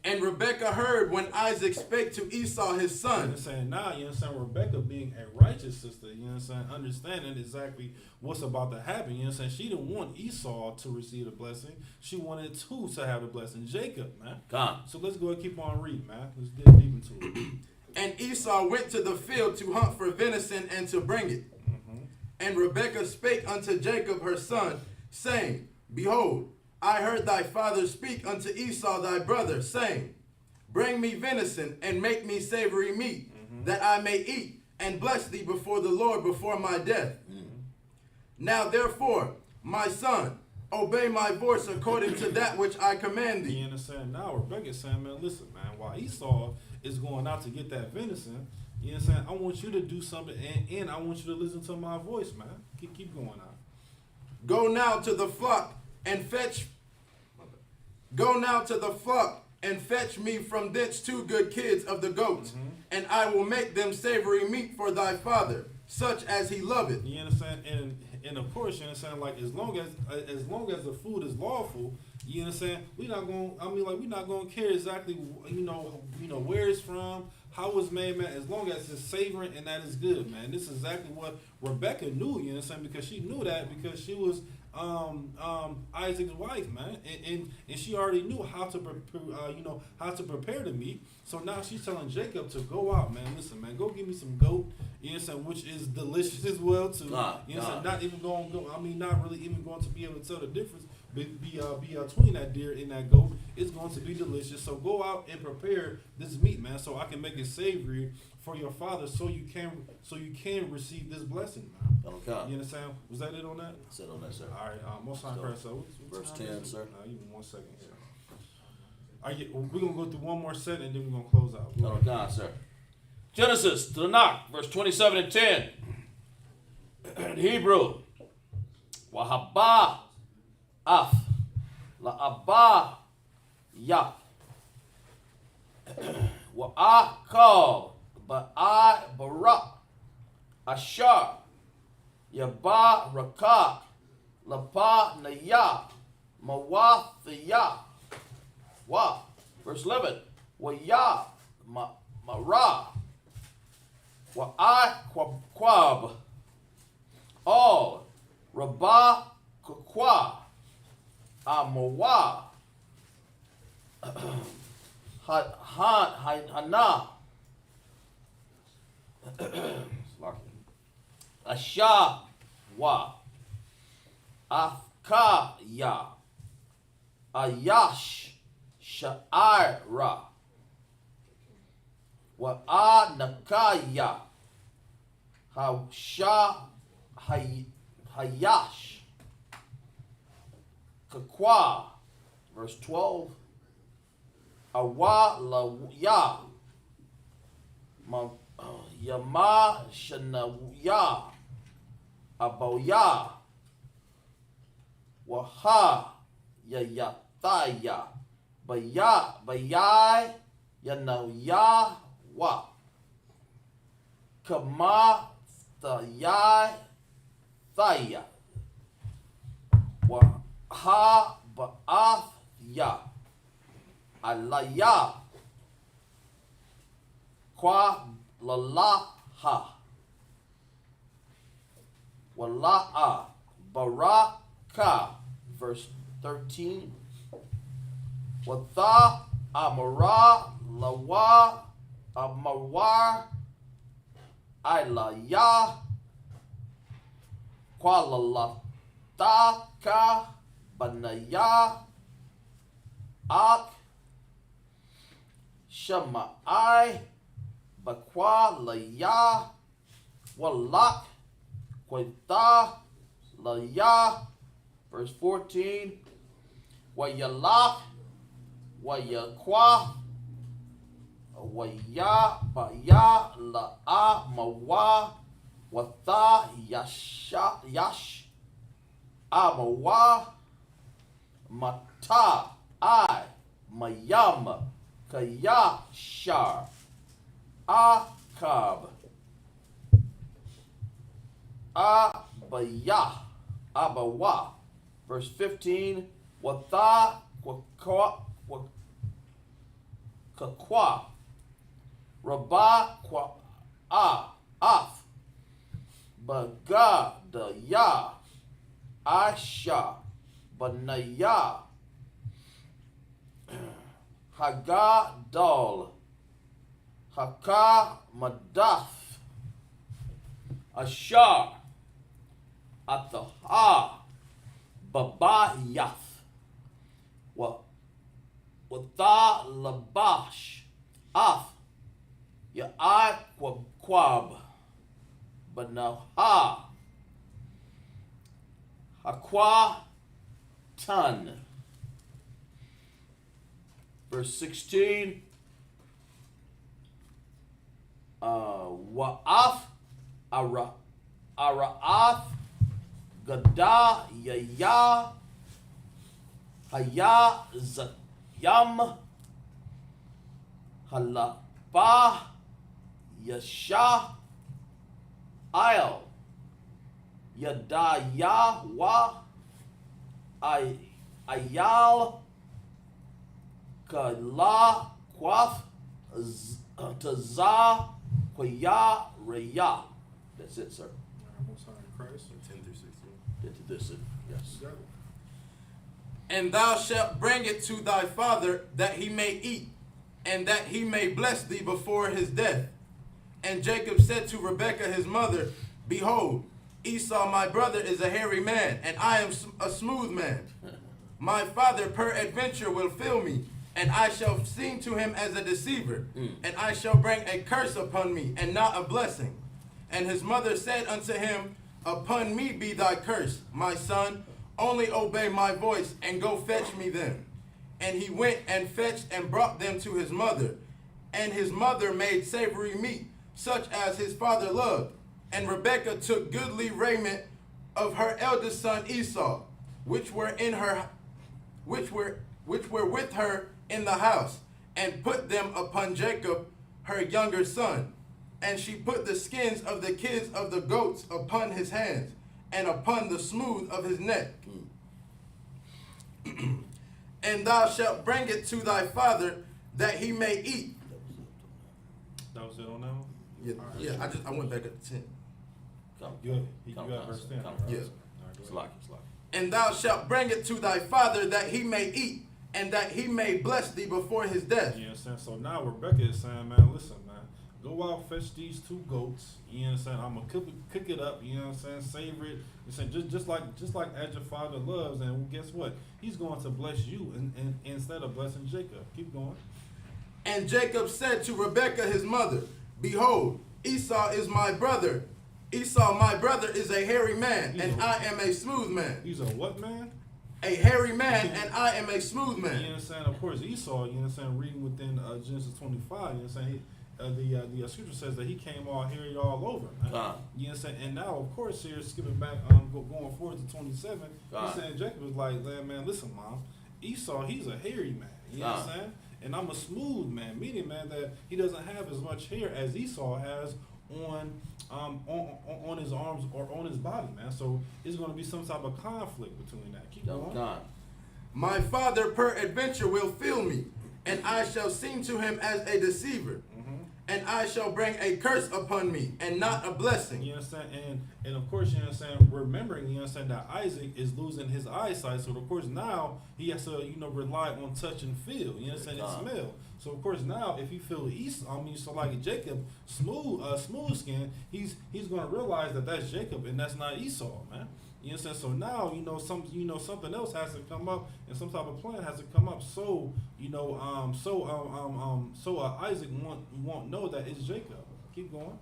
S5: And Rebekah heard when Isaac spake to Esau his son.
S1: You understand? Now, you understand, Rebekah being a righteous sister, you understand, understanding exactly what's about to happen. You understand? She didn't want Esau to receive the blessing. She wanted who to have the blessing? Jacob, man. So let's go and keep on reading, man. Let's get deep into it.
S5: And Esau went to the field to hunt for venison and to bring it. And Rebekah spake unto Jacob her son, saying, Behold, I heard thy father speak unto Esau thy brother, saying, Bring me venison, and make me savory meat, that I may eat, and bless thee before the Lord before my death. Now therefore, my son, obey my voice according to that which I command thee.
S1: You understand? Now Rebekah is saying, man, listen, man, while Esau is going out to get that venison, you understand, I want you to do something, and I want you to listen to my voice, man. Keep going on.
S5: Go now to the flock, and fetch me from thence 2 good kids of the goats, and I will make them savory meat for thy father, such as he loveth.
S1: You understand? And of course, you understand, like, as long as the food is lawful, you understand, we're not gonna care exactly, you know where it's from, how it's made, man, as long as it's savory and that is good, man. This is exactly what Rebekah knew, you understand, because she knew that because she was Isaac's wife, man, and she already knew how to prepare the meat. So now she's telling Jacob to go out, man. Listen, man, go get me some goat, you understand, which is delicious as well too. You understand, not really even going to be able to tell the difference between that deer and that goat. It's going to be delicious. So go out and prepare this meat, man, so I can make it savory for your father, so you can receive this blessing, man.
S3: Okay.
S1: You understand? Was that it on that?
S3: That's it on that, sir.
S1: All right. Most time, so
S3: verse 10, sir.
S1: Even 1 second here. All right, we're gonna go through one more set and then we're gonna close out.
S3: Okay, sir. Genesis to the knock, verse 27 and 10. In Hebrew, Wahaba af la ya wa akal ba I barak ashar yaba rakak lapa naya mawathya wa. Verse 11, wa ya mara wa I kwab all rabah kukwa amawa hana asha wa afkaya ayash sha'ira wa anakaya hasha hayash kakwa. Verse 12, awa la ya yama shanaya aboya waha yayataya bayai yanaya wa kama thayai thaya waha ba'ath ya alaya kwa lalaha wala'a baraka. Verse 13, watha amara lawa amawar ilaya Qualalata Banaya Ak Shamai Bakwa Laya Walak Quita Laya. Verse 14. Wayalak Wayakwa Waya Baya La'a Mawa Watha Yash Amawa Mata I Mayama Kaya Shar Akab Abawa. Verse 15. Watha Kakwa Rabah Kwa Af Bagadaya Asha Banaya Hagadol Haka Madath Ashar Ataha Babayath Watha Labash Af Ya'ai Kwab Banaha Aqua Tan. Verse 16. Wa'af Ara'af Gada Yaya Haya Zayam Halapa Yasha Ayal Yadaya Wa Ayal Kala Quaf Taza Kwaya Raya. That's it, sir.
S1: Most High in Christ.
S2: 10 through 16.
S3: Get to this, yes.
S5: And thou shalt bring it to thy father, that he may eat, and that he may bless thee before his death. And Jacob said to Rebekah his mother, Behold, Esau my brother is a hairy man, and I am a smooth man. My father peradventure will fill me, and I shall seem to him as a deceiver, and I shall bring a curse upon me, and not a blessing. And his mother said unto him, Upon me be thy curse, my son. Only obey my voice, and go fetch me them. And he went and fetched and brought them to his mother. And his mother made savory meat, such as his father loved. And Rebekah took goodly raiment of her eldest son Esau, which were with her in the house, and put them upon Jacob her younger son. And she put the skins of the kids of the goats upon his hands, and upon the smooth of his neck. And thou shalt bring it to thy father, that he may eat.
S1: That was it on that one?
S5: Yeah, I went back at 10.
S1: You got verse 10. Right?
S5: Yeah.
S3: It's like.
S5: And thou shalt bring it to thy father, that he may eat, and that he may bless thee before his death.
S1: You know what I'm saying? So now Rebecca is saying, man, listen, man, go out, fetch these 2 goats. You know what I'm saying? I'm gonna cook it up. You know what I'm saying? Savor it. You saying just like as your father loves, and guess what? He's going to bless you, and instead of blessing Jacob. Keep going.
S5: And Jacob said to Rebekah his mother, Behold, Esau is my brother. Esau my brother is a hairy man, and I am a smooth man.
S1: He's a what man?
S5: A hairy man, and I am a smooth man.
S1: You know what I'm saying? Of course, Esau, you know what I'm saying, reading within Genesis 25, you know what I'm saying, the scripture says that he came all hairy all over. Man. You know what I'm saying? And now, of course, here, skipping back, going forward to 27, he's saying Jacob was like, man, listen, Mom, Esau, he's a hairy man. You know what I'm saying? And I'm a smooth man, meaning, man, that he doesn't have as much hair as Esau has on his arms or on his body, man. So it's going to be some type of conflict between that. Keep going.
S5: My father peradventure will fill me, and I shall seem to him as a deceiver. and I shall bring a curse upon me, and not a blessing.
S1: You understand? And of course, you understand, remembering, you understand, that Isaac is losing his eyesight. So, of course, now he has to, rely on touch and feel. You understand? And smell. So, of course, now if you feel so like Jacob, smooth skin, he's going to realize that that's Jacob and that's not Esau, man. You understand? So now, something else has to come up, and some type of plan has to come up. So, Isaac won't know that it's Jacob. Keep going.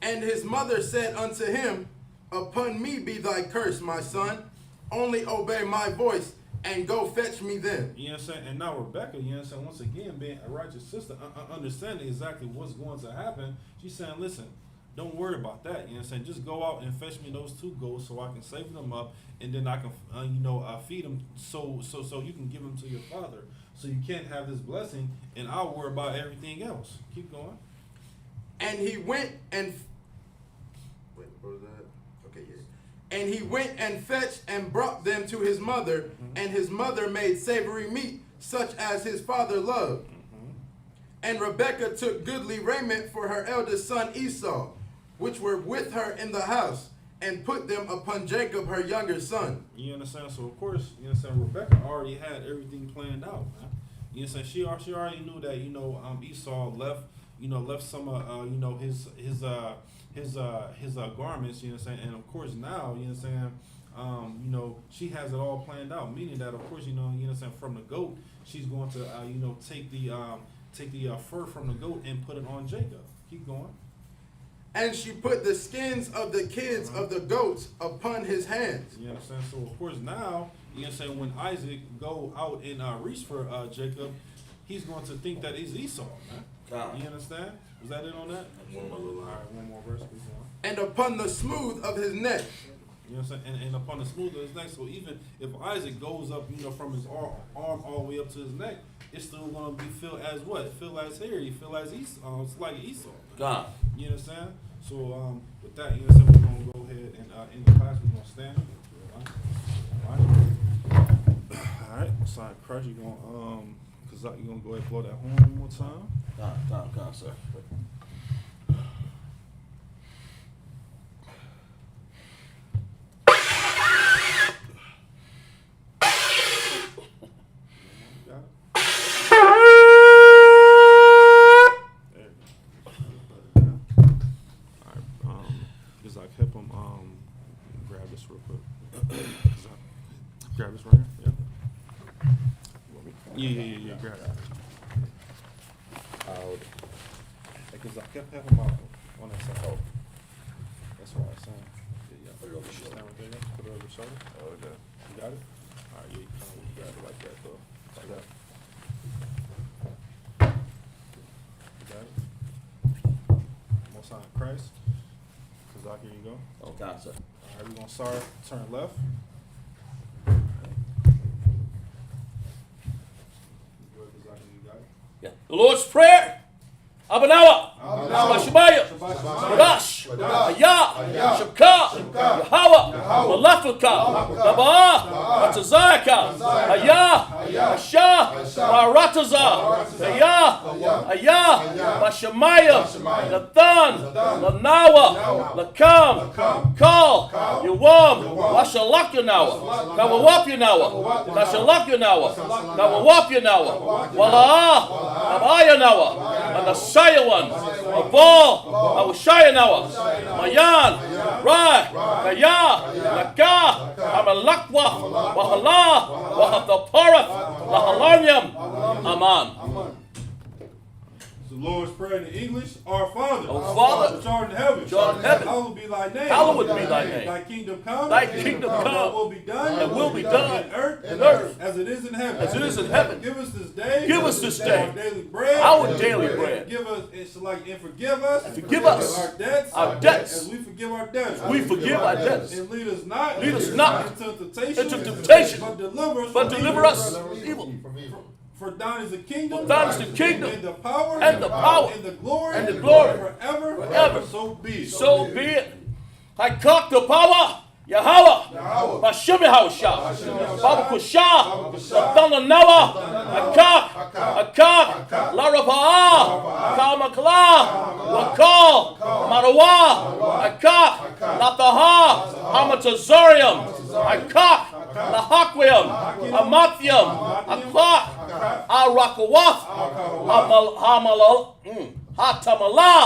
S5: And his mother said unto him, Upon me be thy curse, my son. Only obey my voice, and go fetch me then.
S1: You understand? And now Rebecca, you understand, once again, being a righteous sister, understanding exactly what's going to happen, she's saying, listen, don't worry about that. You know what I'm saying? Just go out and fetch me those 2 goats so I can save them up, and then I can, feed them so you can give them to your father. So you can't have this blessing, and I'll worry about everything else. Keep going.
S5: And he went and... Wait, what was that? Okay, yeah. And he went and fetched and brought them to his mother, and his mother made savory meat, such as his father loved. And Rebekah took goodly raiment for her eldest son Esau, which were with her in the house, and put them upon Jacob, her younger son.
S1: You understand? So, of course, you understand, Rebecca already had everything planned out, man. You understand? She already knew that, Esau left some his garments, you understand? And, of course, now, you understand, she has it all planned out, meaning that, of course, you understand, from the goat, she's going to, take the fur from the goat and put it on Jacob. Keep going.
S5: And she put the skins of the kids of the goats upon his hands.
S1: You understand? So, of course, now, you understand, when Isaac go out and reach for Jacob, he's going to think that it's Esau, man. You understand? Was that it on that? All right, one more verse, please.
S5: And upon the smooth of his neck.
S1: You know what I'm saying? And upon the smooth of his neck. So even if Isaac goes up, from his arm all the way up to his neck, it's still going to be feel as what? Feel as hair. You feel as Esau. It's like Esau.
S3: God.
S1: You understand? So with that, you understand, we're going to go ahead and in the class, we're going to stand. All right. Sorry, Crush, you're going to go ahead and blow that horn one more time.
S3: God, sir.
S1: Grab this real quick. Grab this right here. Yeah. Grab that. Because I kept having my on that side. Oh, that's why I saying. Yeah. Put it over your shoulder. Put it over your shoulder. Oh, okay. You got it. All right. Yeah. You kind of grab it like that, though. Like that. You got it. Most sign of Christ. Here you go.
S3: Oh, God, sir.
S1: All right, we're going to start, turn left.
S3: Yeah. The Lord's Prayer. Abanawa. Shabashimaya. Badash. Ayah. Shabka. Yahweh. Malafika. Nabaa. Batazaka. Ayah. Asha. Barataza. Ayah. Bashamaya. Nathan. Lanawa. Lakam. Kal. Yawam. Washalak Yanawa. Kawawap Yanawa. Kashalak Yanawa. Kawawap Yanawa. Wala. Abaya Nawa. And the Sayawan, Abal, Awashayanawa, Mayan, Rai, Kaya, Laka, Amalakwa, Wahala, Wahataparath, Lahalanyam, Aman.
S1: The Lord's Prayer in English, Our Father,
S3: Our Father,
S1: which art in heaven,
S3: which art in heaven,
S1: hallowed be thy name.
S3: Hallowed be thy name.
S1: Thy kingdom come,
S3: Thy kingdom come,
S1: thy will be done,
S3: and will be done
S1: in earth, as it is in heaven.
S3: As it is in heaven.
S1: Give us this day,
S3: our
S1: daily bread,
S3: our daily bread.
S1: Give us and forgive us,
S3: our debts,
S1: as we forgive our debts.
S3: We forgive our debts.
S1: And lead us not
S3: into
S1: temptation, but deliver us
S3: from evil.
S1: For thine is the kingdom,
S3: and
S1: the power,
S3: and the glory,
S1: forever,
S3: forever.
S1: So be it.
S3: So be it. I cock the power,
S2: Yahweh, Bashim Yahushua, Baba Kusha, Ladana Noah, Akak, Larabah, Kamakla, Wakal, Marawa, Akak, Lataha, Hamatazarium, Akak, Lahakwium, Amathium, Aklak, Arakawath, Hatamala,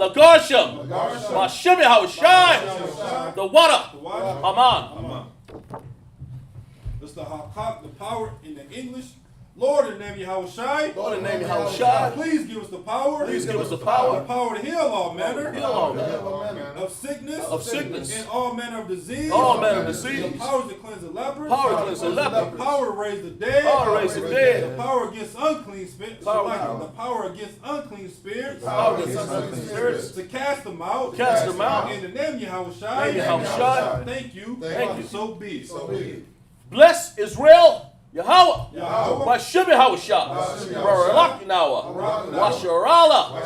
S2: Lagarsham, Bashim Yahushua, the water, Aman.
S1: That's the Hakak, the power in the English. Lord, in the name of Yahushua.
S2: Lord, in the name of Yahushua.
S1: Please give us the power.
S2: Please give us the power.
S1: The power to heal all manner.
S2: Heal all manner.
S1: Of sickness.
S2: Of sickness.
S1: And all manner of disease.
S2: All manner of disease.
S1: The power to cleanse the lepers.
S2: Power to cleanse the lepers.
S1: The power to raise the dead.
S2: Power to raise the dead.
S1: The power against unclean spirits. The power against unclean spirits.
S2: Power against unclean spirits.
S1: To cast them out.
S2: Cast them out.
S1: In the name of Yahushua.
S2: Name of Yahushua.
S1: Thank you.
S2: Thank you.
S1: So be it.
S2: Bless Israel. Yahweh, Bashim Yahushua, Barak Nawa, Washarala,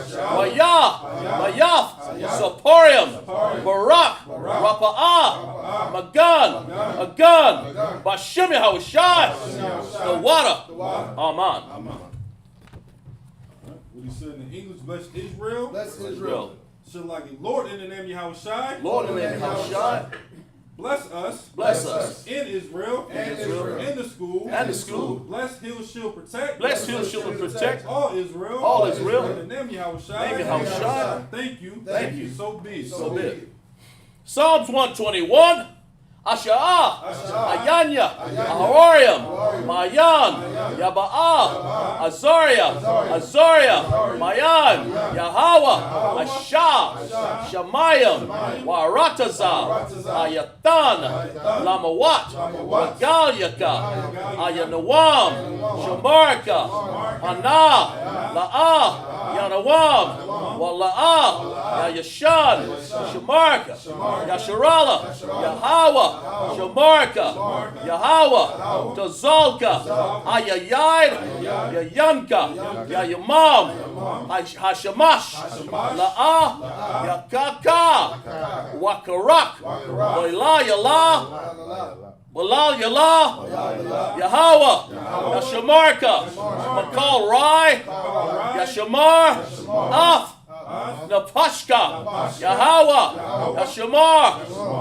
S2: Bayath, Saporium, Barak, Rapa'ah, Magan, Agan, Bashim Yahushua, the water, Aman.
S1: What he said in English, bless Israel.
S4: Bless Israel.
S1: So like it, Lord, in the name of Yahushua.
S2: Lord, in the name of Yahushua.
S1: Bless us.
S2: Bless us.
S1: In Israel. In the school.
S2: And the school.
S1: Bless, heal, shield, protect.
S2: Bless, heal, shield, and protect.
S1: All Israel.
S2: All Israel.
S1: In the name of Yahushua.
S2: Name of Yahushua.
S1: Thank you.
S2: Thank you.
S1: So be it.
S2: So be it. Psalms 121. Asha'ah, Ayanya, Ahoriam, Mayan, Yaba'ah, Azaria, Mayan, Yahweh, Asha, Shemayim, Warataza, Ayatan, Lamawat, Magalyaka, Ayanawam, Shamarka, Ana, La'ah, Yanawam, Wala'ah, Yayashan, Shamarka, Yasharala, Yahweh, Shamarka, Yahweh, Tazalka, Ayayid, Yayamka, Yayamam, Hashamash, La'ah, Yakaka, Wakarak, Wala Yala, Walal Yala, Yahweh, Yashamarka, Makal Rai, Yashamar, Af, Napashka, Yahweh, Yashamar,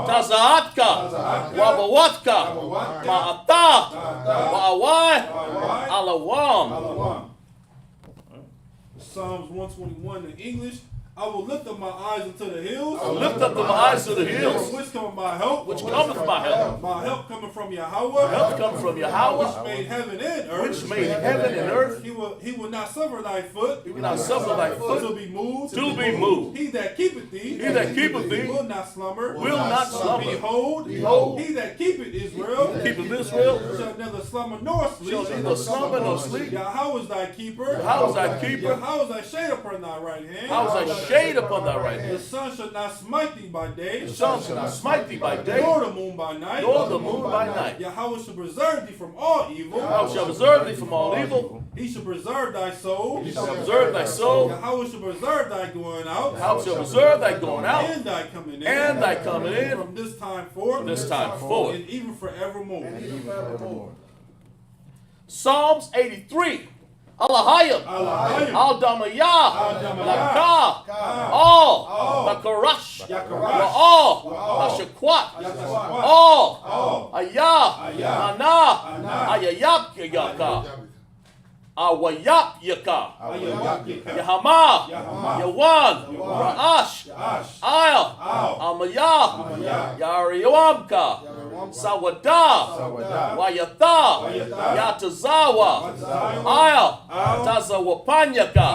S2: Tazaatka, Wabawatka, Ma'ata, Wa'awai, Alawam.
S1: Psalms 121 in English. I will lift up my eyes into the hills.
S2: I will lift up my eyes to the hills.
S1: Which cometh my help?
S2: Which cometh my help?
S1: My help coming from Yahweh.
S2: Help come from Yahweh.
S1: Which made heaven and earth.
S2: Which made heaven and earth.
S1: He will not suffer thy foot.
S2: He will not suffer thy foot
S1: to be moved.
S2: to be moved.
S1: He that keepeth thee.
S2: He that keepeth thee
S1: will not slumber.
S2: will not slumber.
S1: Behold, he that keepeth Israel.
S2: Keepeth Israel
S1: Shall neither slumber nor sleep.
S2: shall neither slumber nor sleep.
S1: Yahweh is thy keeper.
S2: Yahweh is thy keeper.
S1: Yahweh is thy shade upon thy right hand.
S2: How is thy shade upon thy right
S1: The
S2: hand?
S1: sun shall not smite thee by day.
S2: The sun shall not smite thee by day,
S1: Nor the moon by night.
S2: nor the moon by night.
S1: Yahweh shall preserve thee from all evil.
S2: Thou shalt preserve thee from all evil.
S1: He shall preserve thy soul.
S2: He shall preserve thy soul.
S1: Yahweh shall preserve thy going out.
S2: Thou shalt preserve thy going out
S1: And thy coming in.
S2: and thy coming in
S1: From this time forth.
S2: from this time forward.
S1: And even forevermore.
S2: Psalms 83. Alahayim, Al-Damayah, Laka, All, Bakarash, All, Ashakwat, All, Ayah, Ana, Ayayap Yaka, Awayap Yaka, Yahama, Yawan, Ra'ash, Ayal, Amayah, Yariyamka, Sawada, Wayata, Yatazawa, Ayal, Tazawapanyaka,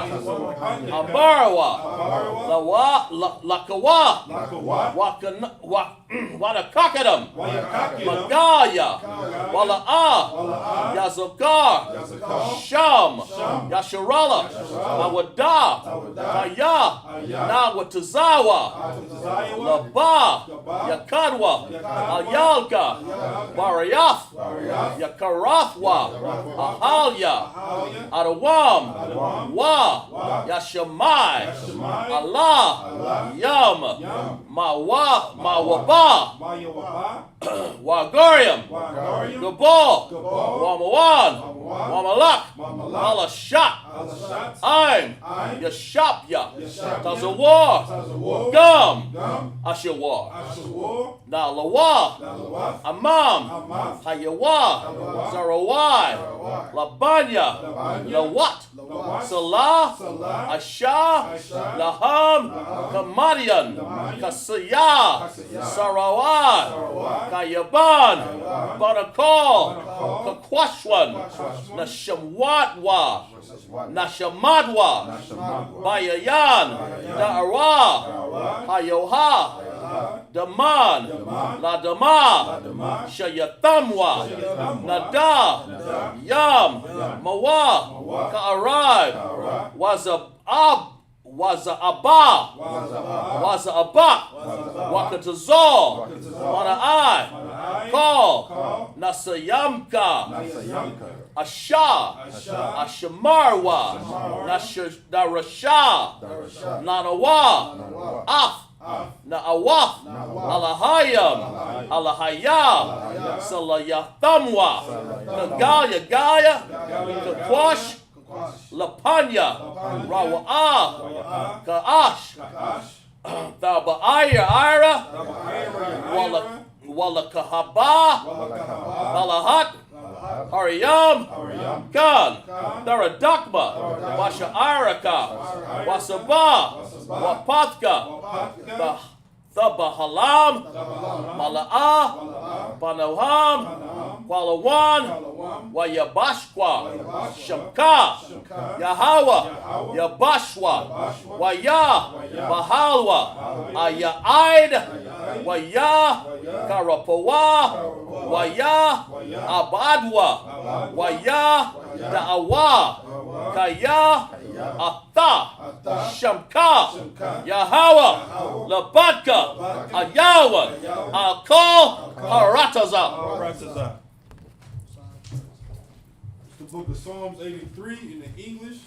S2: Amarawa, Lakawa, Wanakakadam, Magaya, Wala'ah, Yazokar, Sham, Yasharala, Awada, Kaya, Nawatazawa, Laba, Yakadwa, Ayalka, Barayath, Yakarathwa, Ahalya, Adawam, Wa, Yashamai, Allah, Yam, Mawaba, Wah. Wagarium. Gabal. Wamawan. Wamalak. Alashat. Aim. Yashapya. Tazawar. Gum. Ashawar. Nalawa. Amam. Hayawa. Zarawai. Labanya. Lawat. Salah. Asha. Laham. Kamadian. Kasaya. Sarawai. Kayaban. Barakal. Kakwashwan. Nashamwadwa. Nashamadwa. Bayayan. Da'ara. Hayoha. Daman. Ladama. Shayathamwa. Nada. Yam. Mawa. Ka'arai. Waza'ab. Waza'aba. Waza'aba. Wakatazal. Mana'ai. Call. Nasayamka. Asha. Ashamarwa. Darasha. Nanawa. Af. Na'awaf. Alahayam. Alahaya. Salayathamwa. Gaya. Kakwash. Lapanya. Rawa'ah. Ka'ash. Thaba'aya. Ira. Walakahaba. Balahat. Ariyam. Kan. Daradakma. Washa'iraka. Wasaba. Wapatka. Thabahalam. Mala'ah. Panoham. Walawan. Wayabashwa. Shamka. Yahawa. Yabashwa. Waya. Bahalwa. Aya'id. Waya. Karapawa. Waya. Abadwa. Waya. Da'awa. Kaya. Atha. Shamka. Yahawa. Labatka. Ayawa. Akal. Harataza.
S1: The book of Psalms 83 in the English.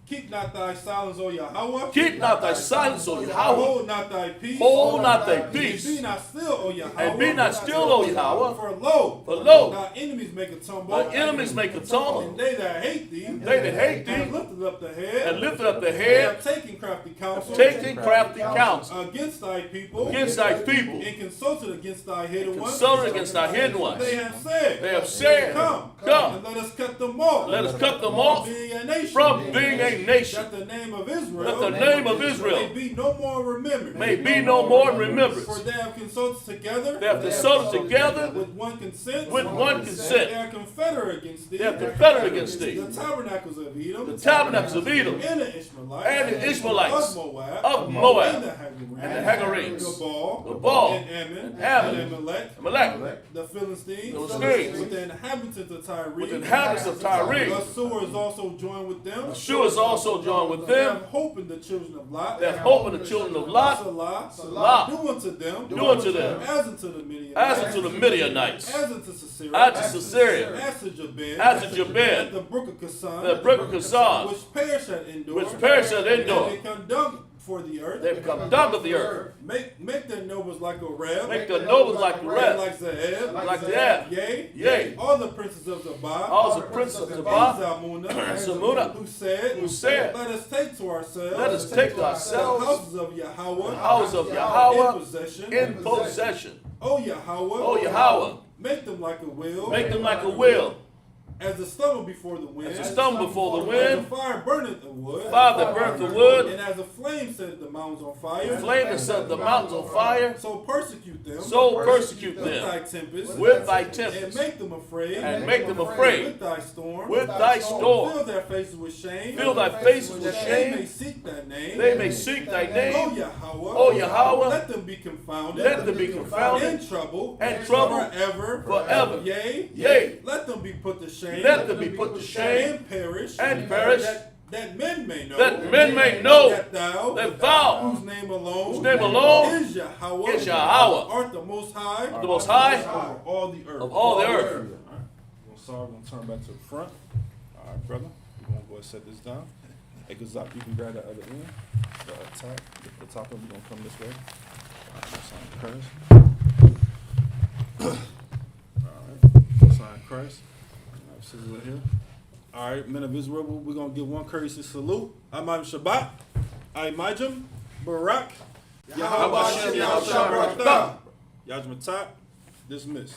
S1: Keep not thy silence, O Yahweh.
S2: Keep not thy silence, O Yahweh.
S1: Hold not thy peace.
S2: Hold not thy peace.
S1: And be not still, O Yahweh.
S2: And be not still, O Yahweh.
S1: For lo, thy enemies make a tumble.
S2: Thy enemies make a tumble.
S1: And they that hate thee.
S2: And
S1: lifted up the head.
S2: And lifted up the head.
S1: Have taken crafty counsel.
S2: Taking crafty counsel.
S1: Against thy people.
S2: Against thy people.
S1: And consulted against thy hidden ones.
S2: Consulted against thy hidden ones.
S1: They have said.
S2: Come.
S1: And let us cut them off.
S2: Let us cut them off from being a nation.
S1: That the name of Israel.
S2: That the name of Israel
S1: may be no more remembered.
S2: May be no more in remembrance.
S1: For they have consulted together.
S2: They have consulted together
S1: with one consent.
S2: With one consent.
S1: They are confederate against thee.
S2: They are confederate against thee.
S1: The tabernacles of Edom.
S2: The tabernacles of Edom.
S1: And the Ishmaelites.
S2: And the Ishmaelites.
S1: Of Moab. And
S2: the Hagarenes.
S1: Gabal. And Ammon. And
S2: Amalek.
S1: The Philistines.
S2: With
S1: the inhabitants of Tyre.
S2: With the inhabitants of Tyre.
S1: Assur is also joined with them.
S2: Assur is also joined with
S1: They
S2: them.
S1: have hope in the children of Lot.
S2: They have hope in the children of Lot.
S1: Salah. Do unto them. As unto the Midianites. As unto Sisera.
S2: As to Sisera.
S1: As to Jabin.
S2: At
S1: the brook of Kasan. Which perished at Endor. They become dung for the earth.
S2: They become dung of the earth.
S1: Make their nobles like a Reb.
S2: Make their nobles like a Reb.
S1: Like Zeb.
S2: Like Zeb.
S1: Yea. All the princes of Zabah.
S2: All the princes of Zabah.
S1: Zalmunna. Who said. Let us take to ourselves. The houses of Yahweh. In possession. O Yahweh. Make them like a wheel. As the stubble before the wind.
S2: As the
S1: fire burneth the wood.
S2: And
S1: as a flame set the mountains on fire.
S2: So
S1: persecute them.
S2: With thy tempest.
S1: And make them afraid. With thy storm. Fill their faces with shame. They may seek thy name. O Yahweh. Let them be confounded. In trouble. Forever. Yea. Let them be put to shame. And perish. That men may know. That thou. Whose name alone. Is Yahweh. Art the most high. Over all the earth. Sorry, we're going to turn back to the front. All right, brother. We're going to go ahead and set this down. Hey, Gazak, you can grab that other end. The top of it, we're going to come this way. All right, sign the curse. right. Sign Christ. All right, sisters in here. All right, men of Israel, we're going to give one courtesy salute. Amam Shabbat. Aimajim. Barak. Yahweh Hashem Yahweh Shabbat. Yajmatat. Dismissed.